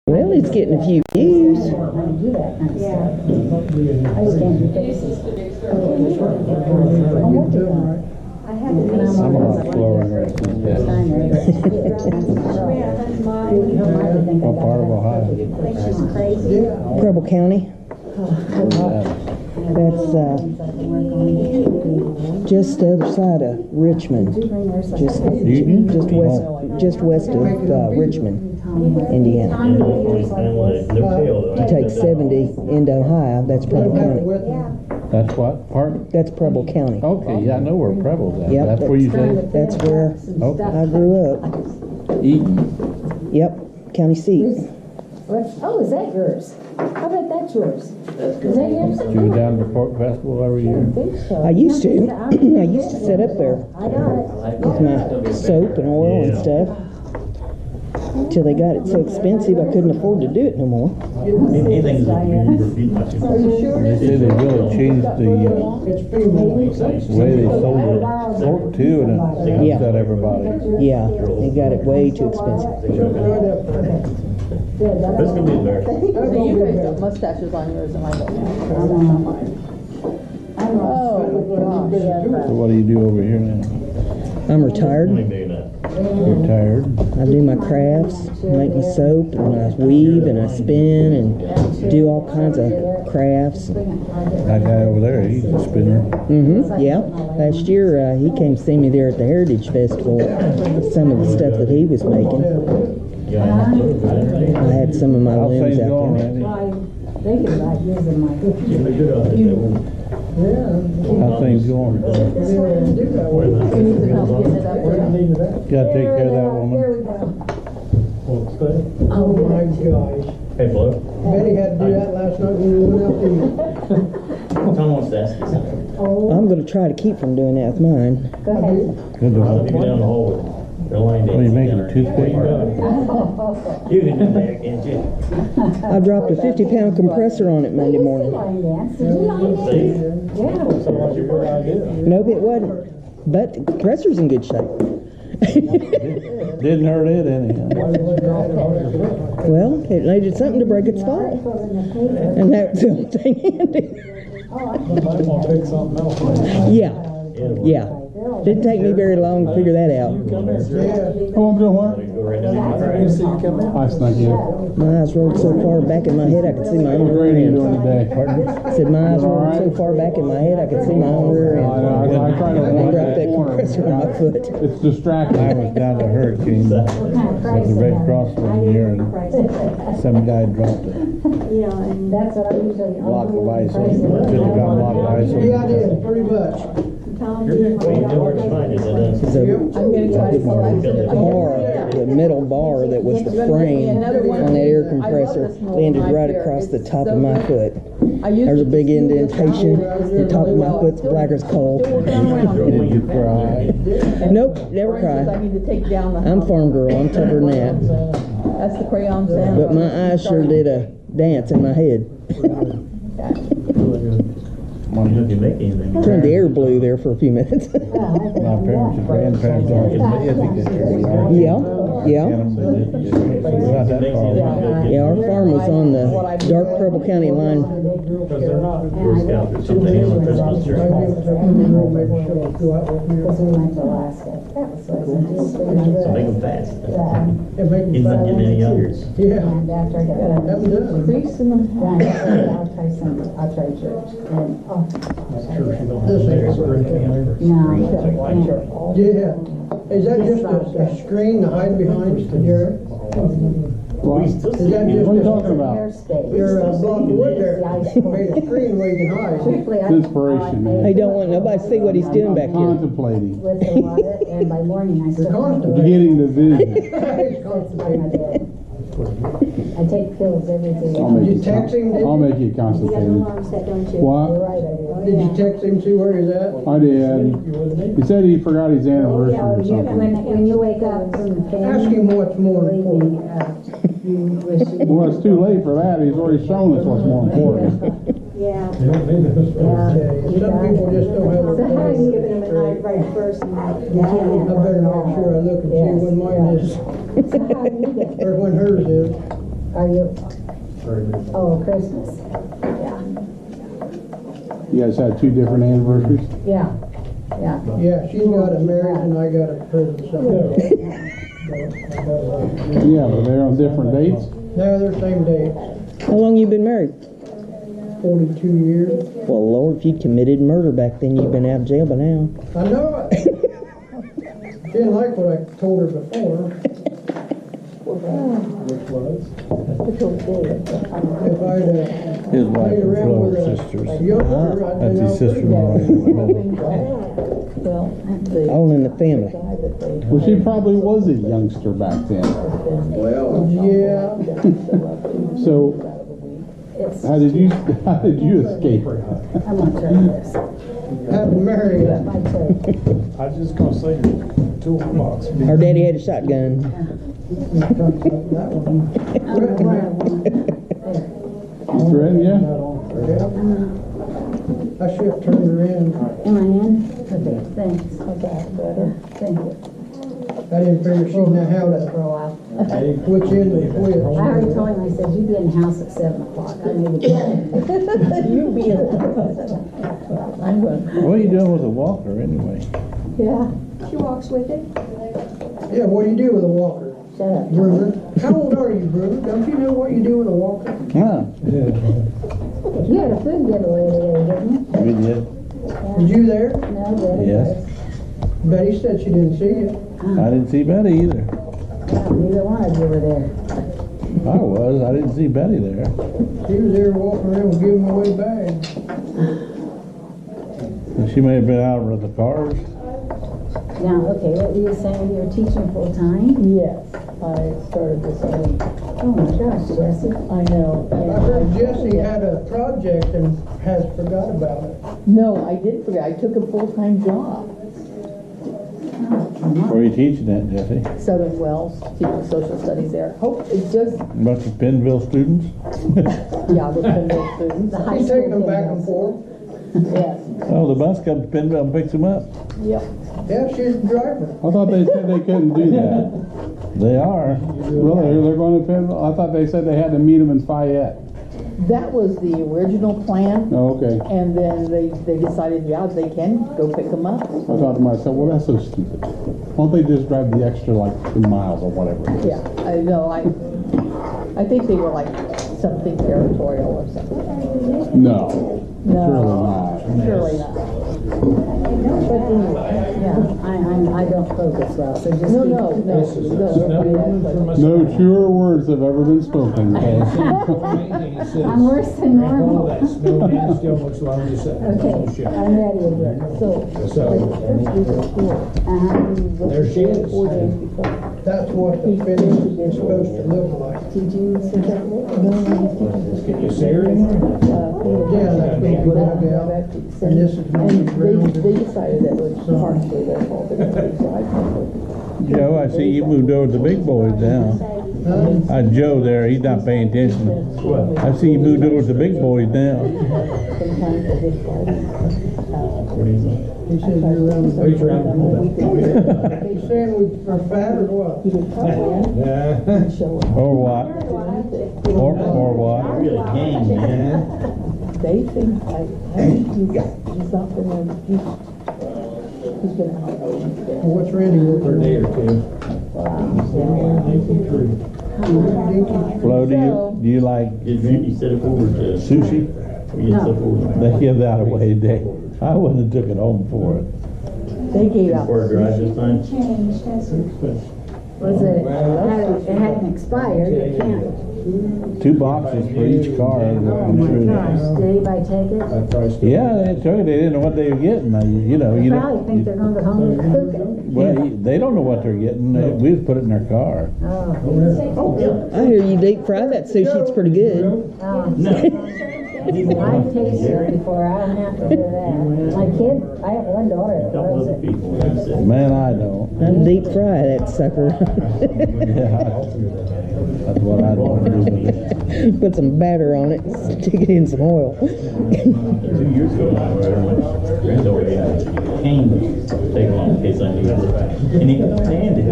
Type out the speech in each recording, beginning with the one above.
Well, it's getting a few views. Yeah. I'm a lot slower than rest these days. What part of Ohio? Preble County. That's just the other side of Richmond. Just west of Richmond, Indiana. You take 70 into Ohio, that's Preble County. That's what part? That's Preble County. Okay, yeah, I know where Preble's at. Yep, That's where you say? That's where I grew up. Eaton. Yep, county seat. Oh, is that yours? I bet that's yours. Is that yours? Do you go down to the pork festival every year? I used to. I used to sit up there with my soap and oil and stuff. Till they got it so expensive I couldn't afford to do it no more. They say they really changed the way they sold the pork too, and it upset everybody. Yeah, they got it way too expensive. This can be embarrassing. So you guys got mustaches on yours and I don't have. Oh, gosh. So what do you do over here now? I'm retired. You're tired? I do my crafts, make my soap, and I weave and I spin and do all kinds of crafts. That guy over there, he's a spinner. Yeah. Last year he came to see me there at the Heritage Festival. Some of the stuff that he was making. I had some of my How's looms things out going, there. Randy? How's things going? Gotta take care of that woman. Oh my gosh. Hey, Flo. Betty had to do that last night when we went out to eat. Tom wants to ask you something. I'm going to try to keep from doing that with mine. Go ahead. Good I'll one. take you down the hall with them. They're laying down. What are you making, a toothpick? You can do that, can't you? I dropped a 50-pound compressor on it Monday morning. Nope, it wasn't. But the compressor's in good shape. Didn't hurt it anyhow. Well, it needed something to break its fall. And that's the only thing it did. Yeah. Didn't take me very long to figure that out. Oh, I'm doing what? I snuck you. My eyes rolled so far back in my head I could see my own rear end. I said my eyes rolled so far back in my head I could see my own rear end. I tried to I dropped that compressor on my foot. It's distracting. I was down to Hurricane with the Red Cross one year, and some guy dropped a That's what I usually. block of ice. Should have got a block of ice. Yeah, I did, pretty much. You know where to find it, The metal bar that was the frame on that air compressor landed right across the top of my foot. There's a big indentation. The top of my foot's black as coal. Did you cry? Nope, never I cry. need to take down the. I'm farm girl. I'm tougher than that. That's the crayon sound. But my eyes sure did a dance in my head. You make anything. Turned the air blue there for a few minutes. My parents and grandparents all from the Yeah. We're not that far away. Yeah, our farm was on the dark Preble County line. Because they're not Girl Scouts or something on Christmas tree. So make them fast. He's not getting any younger. Yeah. I'll try church. Yeah. Is that just a screen to hide behind, Jared? Is that just What are you talking about? your block of wood there? Made a screen where you can hide. Inspiration, man. He don't want nobody to see what he's doing back here. Contemplating. And by morning I still. Getting the vision. I take pills every day. Did you text him? I'll make you constipated. What? Did you text him, see where he's at? I did. He said he forgot his anniversary or something. When you wake up from the bed. Ask him what's more important. Well, it's too late for that. He's already shown us what's more important. Yeah. Some people just don't have So how are you a giving him a night right first? I better make sure I look and see when mine is, or when hers is. Are you? Oh, Christmas. Yeah, You guys had 2 different anniversaries? yeah, yeah. Yeah, she's got it married and I got it present. Yeah, but they're on different dates? No, they're same day, How long you been married? 42 years. Well, Lord, if you'd committed murder back then, you'd been out of jail by now. I know it. She didn't like what I told her before. If I'd His wife played and around Flo with are a sisters. youngster, I'd That's been his out sister-in-law. All in the family. Well, she probably was a youngster back then. Well, yeah. So, how did you escape? I'm gonna turn this. Had to marry her. My turn. I was just gonna say, toolbox. Her daddy had a shotgun. That one. You threatened you? I should have turned her in. Am I in? Okay, thanks. Okay, better. Thank you. I didn't figure she'd know how For a to, while. which end to I twist. already told him, I said, you'd be in the house at 7 o'clock. I knew the You be in I'm going. What are you doing with a walker anyway? Yeah, She walks with it. Yeah, what do you do with a walker? shut up. Bruiser? How old are you, Bruiser? Don't you know what you do with a walker? Huh? You had a food giveaway today, didn't you? We did. Was you there? No, Betty Yes. was. Betty said she didn't see you. I didn't see Betty either. Well, neither one of you were there. I was. I didn't see Betty there. She was there walking around giving away bags. She may have been out with the cars. Now, okay, what were you saying? You're teaching full time? Yes, I started this week. Oh my gosh, Jesse. I know. I heard Jesse had a project and has forgot about it. No, I did forget. I took a full-time job. Where are you teaching at, Jesse? Southern Wells, teaching social studies there. Hope it's just, A bunch of Pennville students? yeah, the Kendall students. The high She's school taking them back and kids. forth. Yes, Oh, the bus comes to Pennville and picks them up. yep. Yeah, she's the driver. I thought they said they couldn't do that. They are. Really? They're going to Pennville? I thought they said they had to meet them in Fayette. That was the original plan, Oh, okay. and then they decided, yeah, they can go pick them up. I thought to myself, well, that's so stupid. Why don't they just drive the extra, like, 2 miles or whatever it is? Yeah, I know, I think they were like something territorial or something. No. No, surely not. But anyway, yeah, I don't focus well, so just. No, keep- no, no, no. No truer words have ever been spoken. I'm worse than normal. That snowman still looks like this. Okay, I'm ready again. So, there she is. That's what the finish is supposed to look like. Teaching certificate? Can you see her anymore? Yeah, that's gonna be dug out. And this is gonna be And grounded. they decided that was partially their fault. So I Joe, I see you moved over to the big boys now. Joe there, he's not paying attention. I see you moved over to the big boys now. sometimes I just He says you're around the Wait around. He's saying we are fat or what? he would come in Yeah. and show up. Or what? Or what? Really game, man. They think I think he's not gonna, he's gonna help me. Well, what's Randy For a working day on? or two. Flo, do you like Did Randy set it forward to? sushi? We get set forward. They give that away today. I wouldn't have took it home for it. They gave out. For a drive this time? Was it hadn't expired, it can't. 2 boxes for each car. Oh my gosh, did anybody take it? Yeah, they took it. They didn't know what they were getting. You Probably know. think they're gonna go home and cook it. Well, they don't know what they're getting. We just put it in their car. Oh, I hear you deep fry that sushi. It's pretty good. I've tasted it before, I don't have to do that. My kid, I have one daughter that Couple loves other it. people. That's it. Man, I don't. I'd deep fry that sucker. Yeah, that's what I'd want to do with it. Put some batter on it. Stick it in some oil. 2 years ago, my granddaughter had a cane to take along in case I needed it. And he couldn't stand it.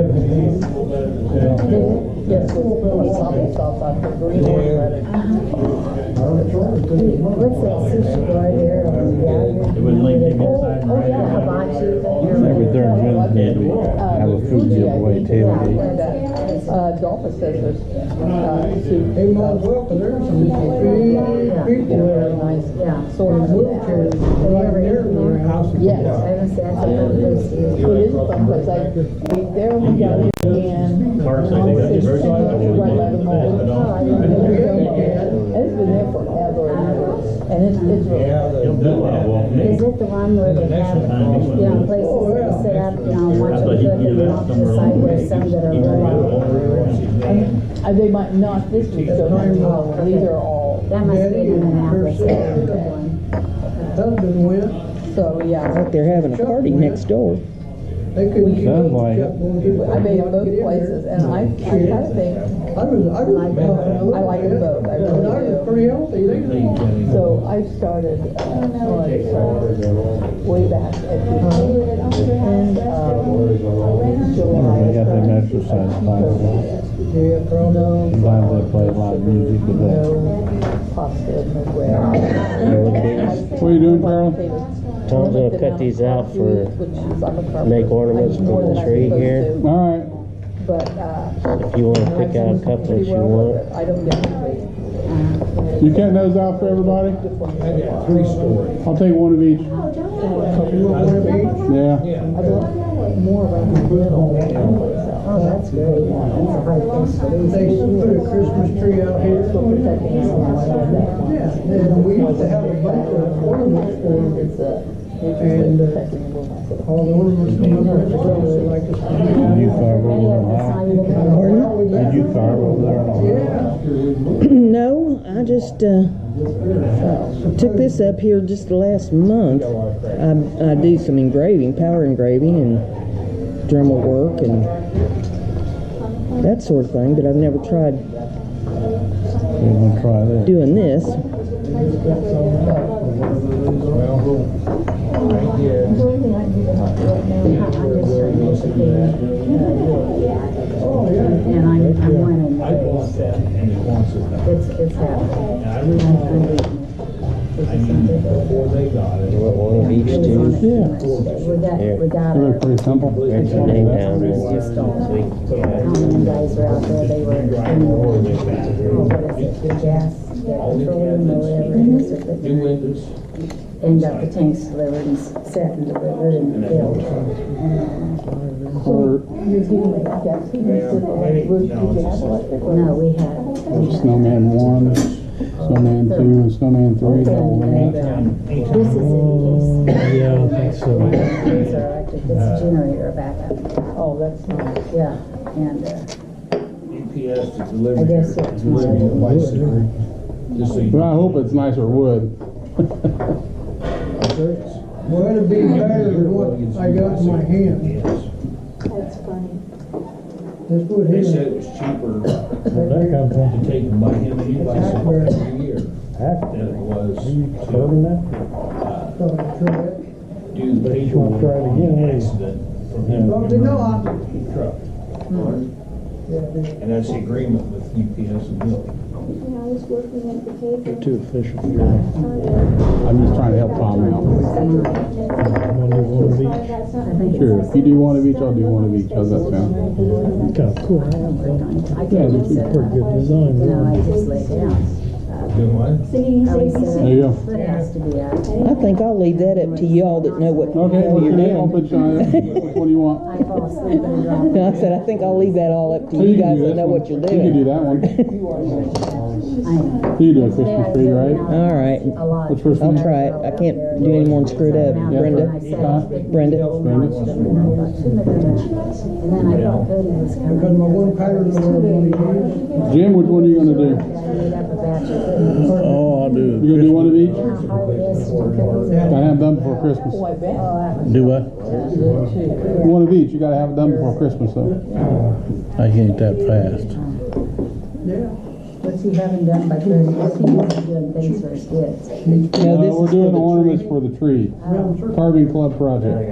Yes, with wasabi sauce on the green lettuce. What's that sushi bar there? It wouldn't leave him inside. Oh, yeah, hibachi thing. Every third Wednesday we have a food giveaway tailgate. Dolphin says there's, soup. Hey, might as well, 'cause there's some big people Really there. nice. Yeah. Sort of Wheelchairs right there in their house. Yes. I was saying, that's a fun place to It is fun because I eat there when we got it and Clark said they got it's diverse life. right by the mall. And it's been there forever and ever. And it's really. He'll do it. Is it the one where they have, places that sit up, watch them cook and then off to the side there's some that are really, They might not this week, so these are all. that must be in Minneapolis, that's a good one. Husband went, So, yeah. Like they're having a party next door. they couldn't keep Sounds up. like it. I made it both places and I kind of think, I like I like them both, I really I was do. pretty healthy then. So I started, way back at the end of July. They got them exercise classes. Yeah, probably. Sometimes they play a lot of music with that. No pasta, no bread. What are you doing, Carol? Tom's gonna cut these out for make ornaments for the tree here. All right. But, If you wanna pick out a couple that you want. I don't get hungry. You cutting those out for everybody? I'll take one of each. You want one of each? Yeah. I want more of them little. Oh, that's great, that's a hard place to lose. They put a Christmas tree out here. For protecting us. Yeah, and we used to have a bunch of ornaments for them. It's And all the ornaments come up with the girls that like us. Did you carve over there in Ohio? Did you carve over there in Ohio? Yeah. No, I just took this up here just the last month. I do some engraving, power engraving, and Dremel work and that sort of thing, but I've never tried You wanna try this? doing this. The only thing I can do to help you right now, I'm just trying to make the thing, and I'm winning the race. It's happening. I'm beating it. It's just You want one of each too? Without They a, look pretty simple. Write your name down and just so don't. we can How many guys are out there, they were in the, what is it, the gas petroleum or whatever it is, and got the tanks delivered and set and delivered and filled. Or you're giving me gas, you did you have electric? No, we had. Snowman 1, Snowman 2, and Snowman 3. This is in case. Yeah, I think so. These are electric, it's a generator backup, Oh, that's nice. yeah, and, UPS to I deliver guess your, it's deliver your bicycle. Just so you But I hope it's nicer wood. Well, it'd be better than what I got in my hand. That's funny. This wood They here. said it was cheaper Where'd that come from? to take and buy him a new bicycle every year than it was to that? do the paperwork on the accident from him. Oh, no, Truck. And that's the agreement with UPS and Bill. You're too official here. I'm just trying to help Tom out. Sure, if you do one of each, I'll do one of each. How's that sound? Kind of cool. I Yeah, can't this is sit, Pretty good design. you know, I just lay down. Good one. I would say There you go. foot has to be out. I think I'll leave that up to y'all that know what the Okay, hell what's you're your name? I'll doing. put you on it. Which one do you want? I fall asleep and drop. I said, I think I'll leave that all up to Oh, you can guys do that this know one. what you're You can do doing. that one. I You do a Christmas tree, right? All right, a lot. Which first I'll one? try it. I can't do any more than screw it up. Brenda? Brenda? And then I thought Cody was coming. Because my one pattern over one of these. Jim, which one are you gonna do? I made up a batch of cookies. Oh, I'll do. You gonna do one of each? How hard it is to do cookies. Gotta have them before Christmas. Oh, I bet. Do what? One of each. You gotta have it done before Christmas, though. I can't that fast. Yeah. What's he having done by 30? What's he doing things for his kids? No, this We're is doing for the ornaments for the tree. Carving Club project. Oh,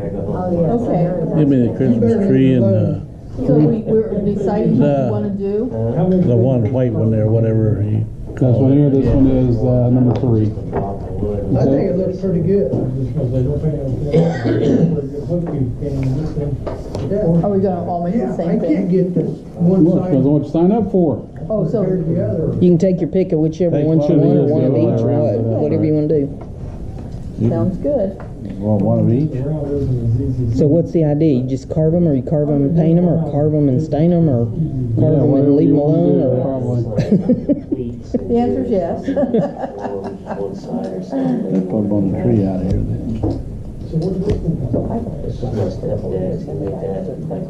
yes. Okay. I heard Give me the You Christmas better tree leave and it the alone. So we're deciding what we wanna do? The one white one there, whatever. This one here, this one is, number 3. I think it looks pretty good. Are we gonna all make the Yeah, I same can't thing? get this one Look, side depends on what you sign up for. Oh, so, compared to the other. You can take your pick of whichever Take ones you one of want, or these, one of the other each, way or around, what, that's whatever right. you wanna do. sounds good. Well, one of each. So what's the idea? You just carve them, or you carve them and paint them, or carve them and stain them, or carve them and leave them alone, or? The answer's yes. One side or something. They put them on the tree out here then. It's just my stepdad's gonna make that like,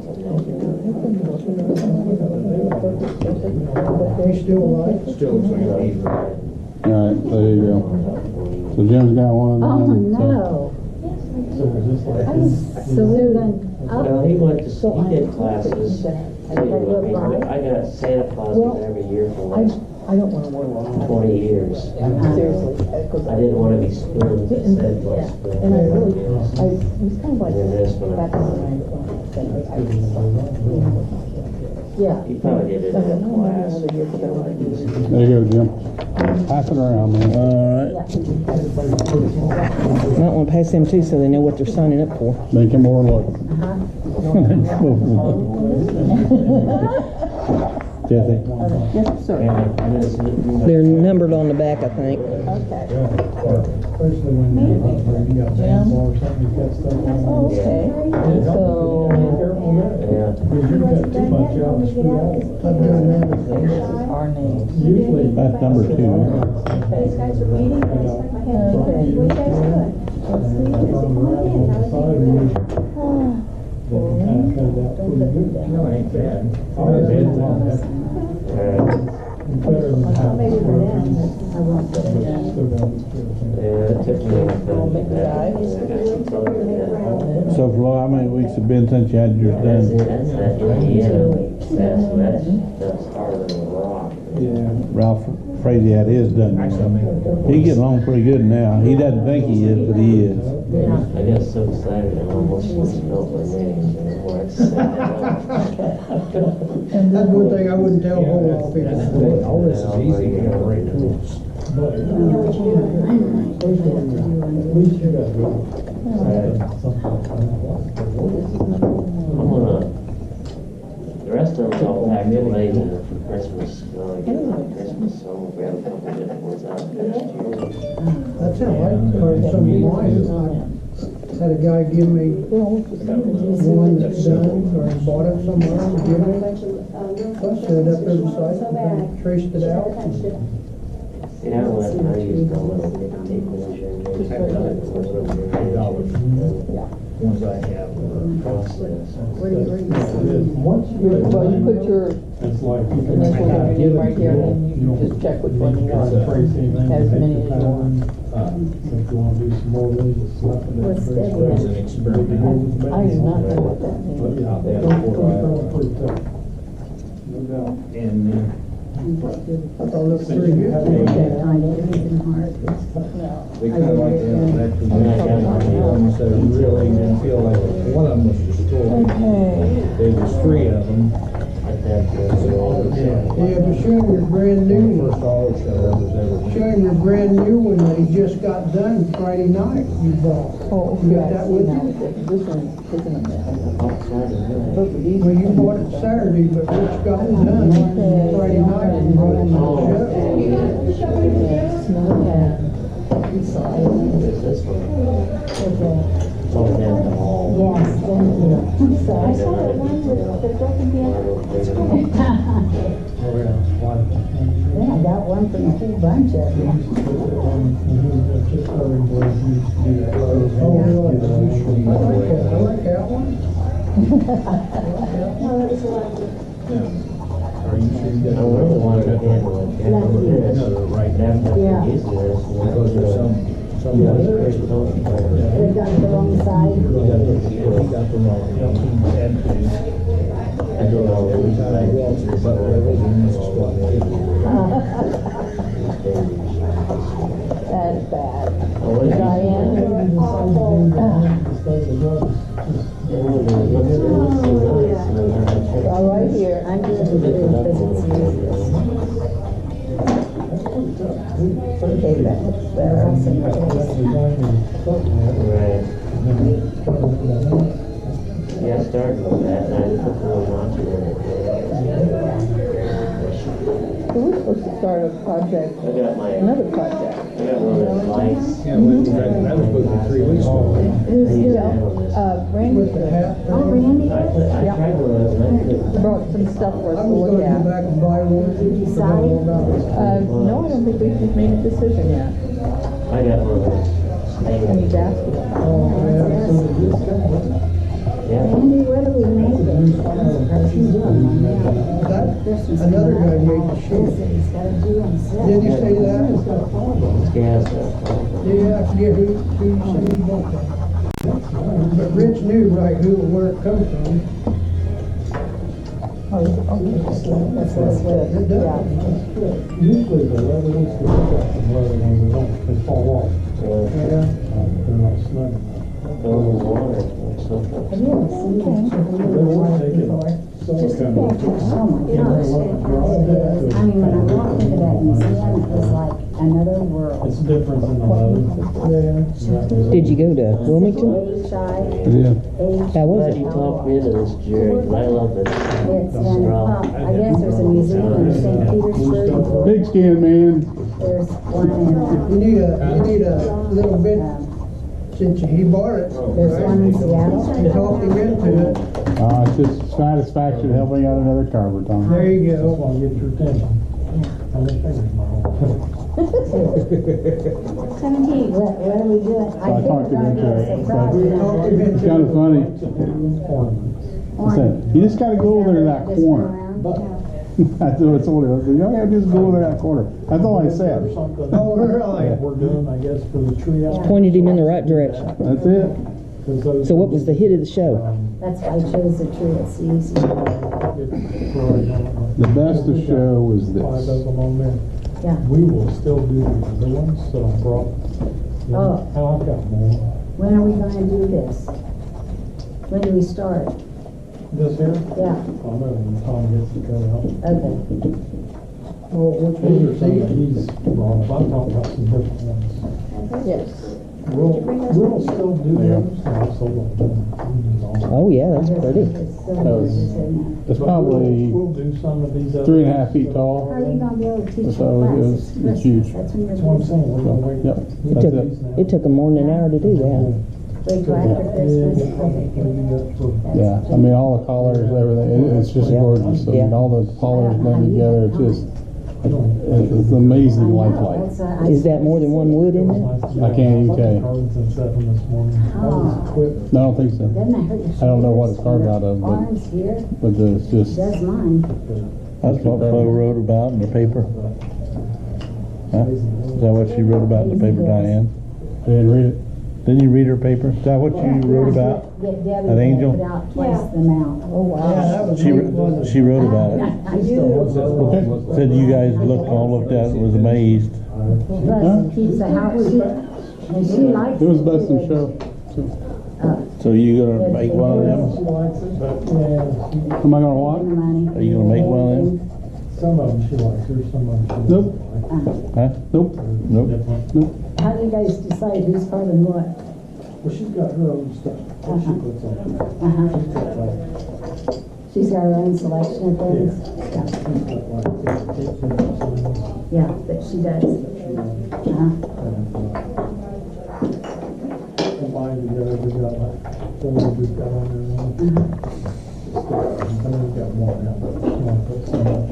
They still alive? Still looks like an eight. Alright, there you go. So Jim's got one of them. Oh, so- no. So we're going well, up. he went to, he did classes. I got Santa Claus every year for the last I don't wanna wear long. 20 years. Seriously. I didn't want to be spoiled. It said was And I really, I was kind of like, And then this one, back in the yeah. he probably did it in class. There you go, Jim. Pass it around, man. Alright. Might wanna pass them too, so they know what they're signing up for. Make him more look. Jesse. Yes, sir. And this- They're numbered on the back, I think. Okay. Especially when you got baseball or something, you got stuff on. Oh, okay. So, Yeah. Because you've got too much out to screw off. I've done that. this is our name. Usually. That's number 2. These guys are meeting, I expect my hand. Okay. What you guys doing? Let's see, come on in, how is it? They can kind of cut it out pretty good. No, it ain't bad. Better than half. Maybe for them. Yeah, it took me a So Flo, how many weeks have been since you had yours That's done? it, that's that Indiana. That's harder than a rock. Yeah. Ralph Frazee had his done. He getting along pretty good now. He doesn't think he is, but he is. I got so excited I almost spelled my name. Before I said it. That's one thing I wouldn't tell a whole lot of people. All this is easy, you got great tools. But at least you got I'm gonna, the rest of them's all packed away for Christmas. When I get my Christmas, so I'm gonna grab a couple different ones out next year. That's how I started some of mine. I had a guy give me one that's done, or he bought it somewhere and give me. So I set it up there beside it and traced it out. Yeah, I used a little tape measure. Ones I have are Process. Where do you read? Once you get it Well, you done, put your it's like you can initials and your name right here, and then you know, just check which one you want. trace anything, As take many the as you want. pattern. If you want to do some more, then just slap it in. What's trace that? it. It's an experiment. I do not know what that But means. yeah, They have it's four pretty tough. No doubt. And I thought it looked pretty good. That kind of anything hard. they kind of like to have that, almost said really didn't feel like one of them was destroyed. There was 3 of them. Like that. Yeah, but show him your brand new one. First auto show that was ever. Show him your brand new one that he just got done Friday night you bought. Oh, You got that with now, you? this one isn't a mess. Both of these. Well, you bought it Saturday, but Rich got it done Friday night and brought it to the show. This one. It's all down the hall. Yes, thank you. I saw that one with the broken piano. Then I got one for the whole bunch of them. Oh, really? I like that one. Are you sure you got I really wanted to handle it. This. right now? Yeah. Because there's some They got the wrong side. he got the wrong. I don't know. Every time he walks, his butt levels and this is what they do. That's bad. Diane? Diane? It looks so nice. Okay, that's better. Right. Yeah, I started with that, and I put the little notch in So we're supposed to start a project, it. I got my, another project. I got one of those lights. Yeah, that was supposed to be 3 weeks ago. Who's Brandy Oh, Randy? I tried one of those, and I couldn't. brought some stuff for us I to was look gonna go at. back and buy one. Decide? No, I don't think we've made a decision yet. I got one of those. I need to ask you. Yeah. Randy, what do we make it? He's doing one now. That, Christmas another coming guy up. made the He shoe. said he's gotta do them. Did you say that? Yeah, Yeah, I forget who said he bought that. But Rich knew right where it comes from. Okay. That's what's good. It does. Usually the leather ones, the leather ones, they fall off. Yeah. They're not snug enough. Go in the water or something. Have you ever seen that? Just a picture. Oh my gosh. I mean, when I walked into that museum, it was like another world. It's different than the leather. Did you go to Wilmington? Yeah. How was Glad it? you talked me into this, Jerry, 'cause I love this. It's I guess there's a museum in St. Petersburg. Big skin, man. There's one in, You need a little bit, since he bought it. there's one in Seattle. And talked him into it. It's just satisfaction helping out another carver, Tom. There you That's go. why I get your attention. How many fingers my whole? 17. What are we doing? So I talked him into it. Talked him It's into kind of funny. Ornaments. I said, you just gotta go over to that corner. That's what it's all about. You don't have to just go over to that corner. That's all I said. Oh, really? We're doing, I guess, for the tree out. Pointed him in the right direction. That's it. So what was the hit of the show? That's why I chose the tree. It's easy. The best of the show was 5 of this. them on there. Yeah. We will still do the other ones that I brought. Oh. And I've got more. When are we gonna do this? When do we start? This here? Yeah, I'll know when Tom gets to go out. okay. Oh, which These are one? some that he's brought up. I'm talking about some different ones. Yes. We'll still do them. I'll sold them. Oh yeah, that's pretty. It's so That was- gorgeous, isn't it? It's probably We'll do some of these other. 3.5 feet tall. How are you gonna be able to teach So your it class? was- It's it's Christmas. huge. That's when That's you're. what I'm saying. We're gonna wait. Yep, It that's took, it. it took them more than an hour to do that. Wait till after Christmas. Yeah, I mean, all the collars, everything, it's just Yeah. gorgeous. I mean, Yeah. all the collars blend together, it's just, it's amazing lifelike. Is that more than one wood in there? I can't even tell you. Arlington 7 this morning. All this equipment. No, I don't think so. Doesn't that hurt your I don't know what it's carved out of, but, Arms here, it's just, does mine. That's what Flo wrote about in the paper. Huh? Is that what she wrote about in the paper, Diane? I didn't read it. Didn't you read her paper? Is that what you wrote about? Get Debbie An angel? to put out twice the amount. Oh, wow. Yeah, that was She, neat, wasn't it? she wrote about it. I do. Okay. Said you guys all looked at it and was amazed. Plus, it keeps the house, and she likes It was it best too, in but- show. So, So you gonna make one of She them? likes it, but yeah, am I gonna walk? The money. Are you gonna make one of them? some of them she likes, there's some of them she Nope. doesn't like. Huh? Nope. Nope. Nope. How do you guys decide who's carving what? Well, she's got her own stuff that she puts on. Uh-huh. She's got like, She's got her own selection of things? she's got like 18 signs. Yeah, that she does. Uh-huh. Combined together, we've got like 4 we've got on there now. And then we've got more now, but she won't put so much.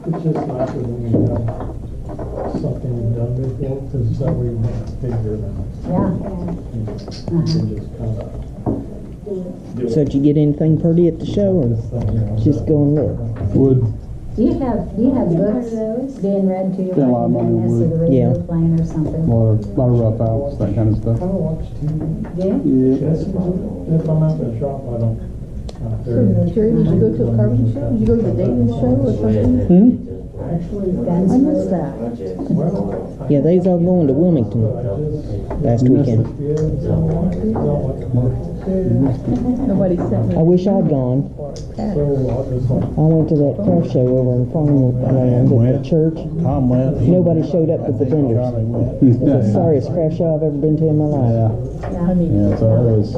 It's just nicer when you have something you've done before, because that way you don't have to figure it out. Yeah. You can just kind of do So did you get anything pretty at the show, or just go and look? Wood. Do you have books being read to you? Yeah, a lot of like money this, or the would. radio Yeah. playing or something? A lot of rough outs, that kind of stuff. I watch TV. Do you? Yeah. If I'm out in the shop, I don't. So, Jerry, did you go to a carving show? Did you go to the David show or something? Hmm? I missed that. Yeah, they's all going to Wilmington last weekend. Nobody sent me. I wish I'd gone. I went to that craft show over in Farmland at the church. Tom went. Nobody showed up but the vendors. Charlie went. It's the sorriest craft show I've ever been to in my life. I mean, Yeah, so it was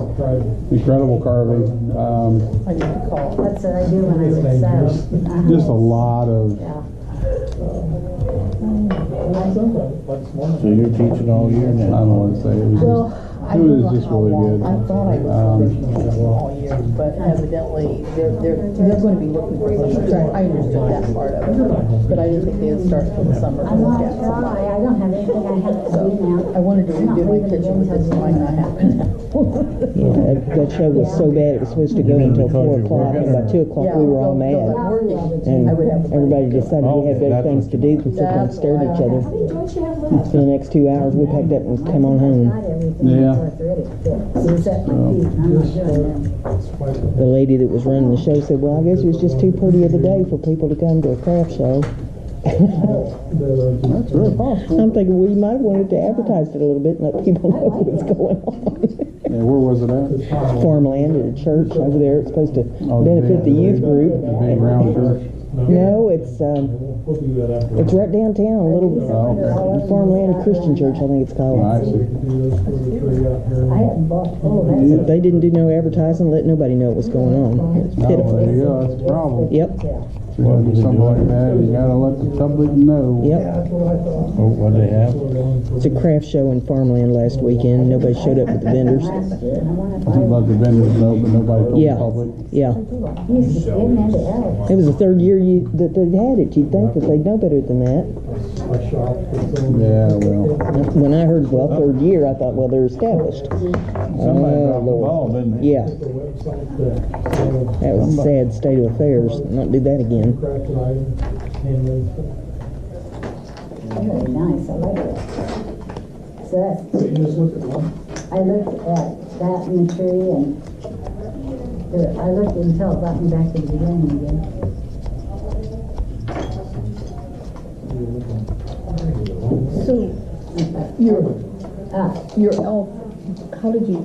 incredible carving. I need to call. That's what I do when I would sew. Just a lot of, Yeah. So you're teaching all year I now? don't want to say, it was Well, just, I it don't was know just how really long. good. I thought I was teaching all year, but evidently they're going to be looking for some. I understood that part of it, but I didn't think they'd start till the summer. I'm not sure. I don't have anything I have to do now. I wanted to redo my kitchen, but this might not happen. Yeah, that show was so bad it was supposed to go until 4 o'clock, and by 2 o'clock we were all mad. And everybody decided we had better things to do than sit there and stare at each other. For the next 2 hours, we packed up and come on home. Not everything Yeah. is arthritic fit. Except my feet, and I'm not doing that. The lady that was running the show said, well, I guess it was just too pretty of a day for people to come to a craft show. That's very possible. I'm thinking we might have wanted to advertise it a little bit and let people know what's going on. Yeah, where was it at? Farmland at a church over there. It's supposed to Oh, benefit the youth group. The big round church. No, it's right downtown, a little Farmland Christian Church, I think it's called. I see. I hadn't bought, oh, that's. They didn't do no advertising, let nobody know what was going on. It's Oh, there pitiful. you go, that's a problem. Yep, So you gotta do something like that, you gotta let the public know. yep. Oh, what they have? It's a craft show in Farmland last weekend. Nobody showed up but the vendors. Last year, and I wanna buy Let the vendors know, but nobody told the Yeah, public. yeah. used to get into L. It was the third year that they'd had it. You'd think that they'd know better than that. Yeah, well, When I heard, well, third year, I thought, well, they're established. Somebody dropped the ball, didn't they? Yeah. That was a sad state of affairs. Not do that again. Very nice, I like it. So that's, I looked at that in the tree and I looked until it brought me back to the beginning again. So, your elf, how did you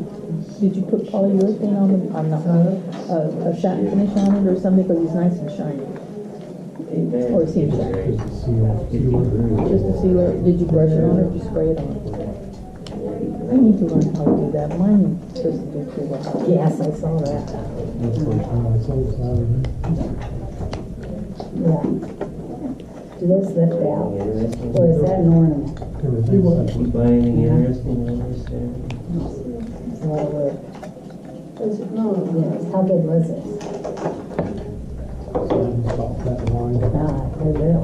put polyurethane on them? I'm not, a satin finish on it or something, because it's nice and shiny? Or it seems shiny? Just a sealer, did you brush it on or did you spray it on? I need to learn how to do that, mine doesn't do too well. Yes, I saw that. Yeah. Do they slip out? Or is that an ornament? You buy anything interesting on this there? It's a lot of work. Yes, how good was it? They're real.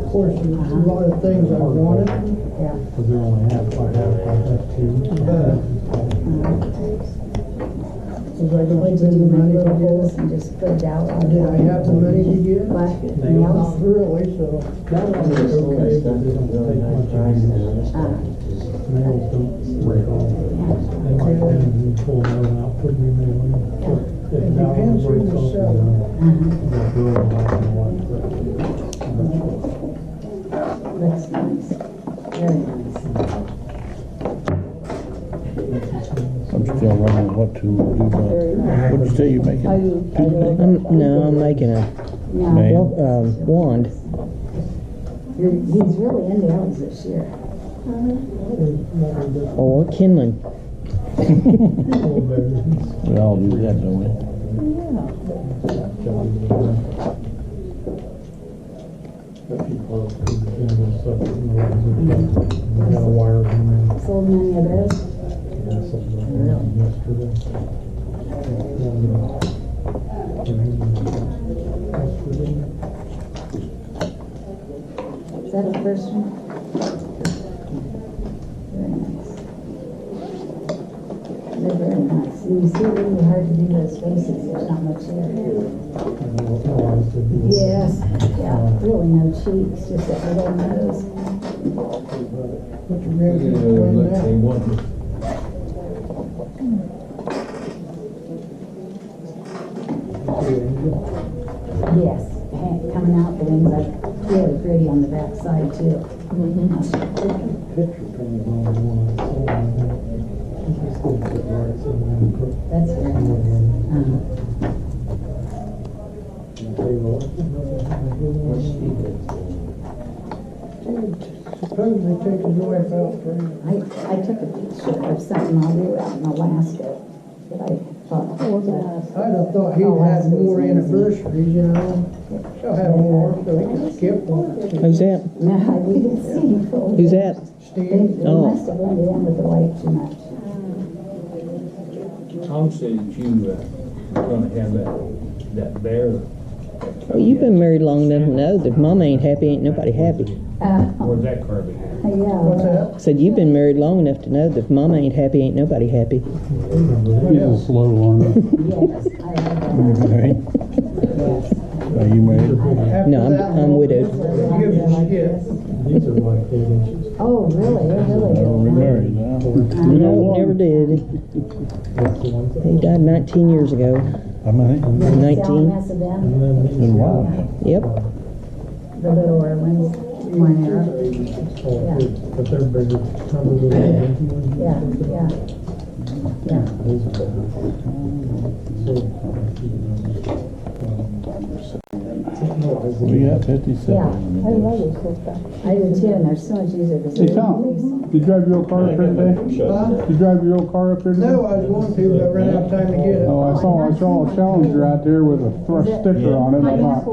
Of course, there's a lot of things I wanted, Yeah. Because they're only half by too. was I gonna Would you spend do the my money little to get holes it? and just put it out? Did I have the money to get it? What? Not really, so. Some of this little stuff is really nice price and other stuff is just. Nails don't break off. They might bend and pull them out, put new nail in. If It now depends who breaks the off, seller. they'll build them out and what. Looks nice. Very nice. I'm still wondering what to do. What'd you say you're making? I'm making a Yeah. wand. He's really into elves this year. Or kindling. We all do that, don't we? We got a wire in there. Sold many of those? Is that the first one? Very nice. They're very nice. And you see, really hard to do those faces. There's not much there. Yes. Yeah, really no cheeks, just that little nose. Put your ribs in between that. Yes. coming out, the wings are really pretty on the back side too. Picture comes on the one I saw. That's very Suppose they take his wife out for him. I took a picture of something I do out in Alaska that I thought. I'd have thought he'd had more anniversaries, you know. He'll have more, so he can skip one. Who's that? No, we didn't see him. Who's that? They Steve, must have blended in with the white too much. Tom said that you gonna have that bear. Oh, you've been married long enough to know that if mama ain't happy, ain't nobody happy. Where's that Carvers? what's Yeah. that? Said you've been married long enough to know that if mama ain't happy, ain't nobody happy. He's a slow learner. Yes, I like that. Right? Are you married? After No, that, I'm widowed. Give it a skip. These are like 8 inches. Oh, really? They're really We're good. married now. No, never did. He died 19 years ago. How many? Did you sell a 19. mess of them? Been a while. Yep. The littler ones, mine are. But they're bigger. Yeah, yeah. Yeah. We got 57. Yeah. I love this whole stuff. I do too, and they're so much easier to Hey, Tom, did you drive your old car up here today? Did you drive your old car up here today? No, I was going to, but I ran out of time to get it. Oh, I saw a Challenger out there with a thrust sticker on it. I thought,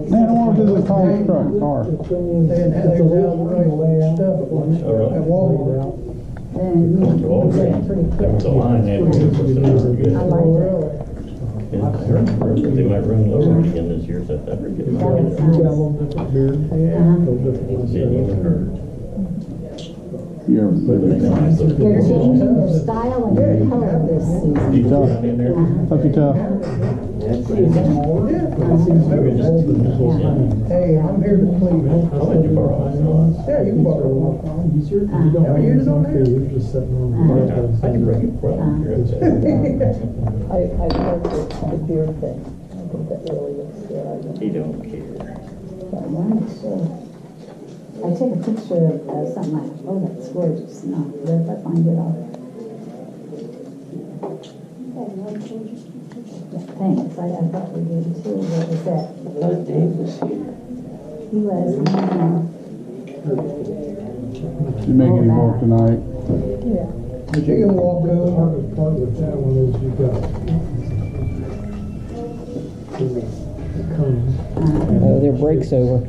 man, I want to visit Tom's truck car. They didn't have the right stuff at Walmart. Then you can get it pretty quick. The line had to be I like it. they might run lower again this year, so that would get it. That was nice. Didn't even hurt. You ever They're changing their style and their color this season. tough? Toughy tough. Hey, I'm here to please. I'll let you borrow it. Yeah, you can borrow one. Have you used it on there? I can bring it from here. I love the beer thing. I think that really looks good. He don't care. I took a picture of something like, oh, that's gorgeous. No, but if I find it, I'll. Yeah, thanks. I thought we did too. What was that? Dave was here. He was. You make any walk tonight? Yeah. But you can walk over. Part with that one is you got. Oh, their break's over. Yeah.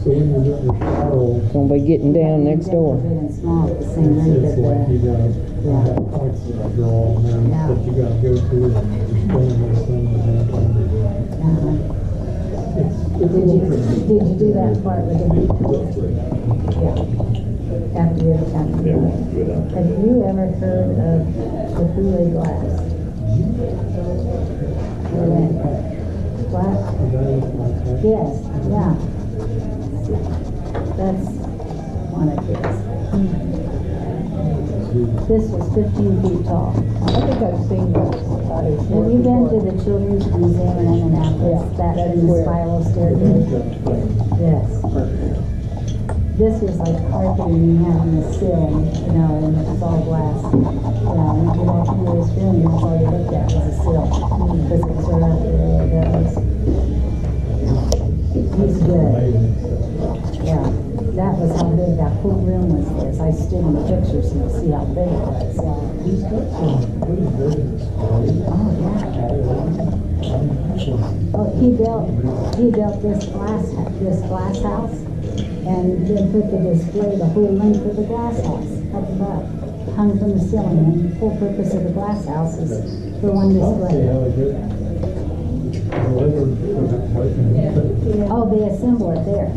So when you're doing your spiral, Gonna be getting down next door. Big and small at the same rate it's like you that got points that you draw and then that you gotta go through and you're spinning those things and then Did you do that part with the beat? Yeah. After you. Have you ever heard of the Kool-Aid glass? Glass? Yes, yeah. That's one of his. This was 15 feet tall. I think I've seen that. Have you been to the Children's Museum in Annapolis? That's in the spiral staircase? Yes. This was like carpeting you have on the ceiling, you know, and it's all glass. And if you walk into this room, that's all you looked at was the sill. Because it's right up there, it goes. He's good. Yeah. That was how big that whole room was this. I stood in the pictures and see how big it was. he's got some pretty good. Oh, he built this glass house, and then put the display the whole length of the glass house up above, hung from the ceiling. And the whole purpose of the glass house is for one display. Oh, they assemble it there.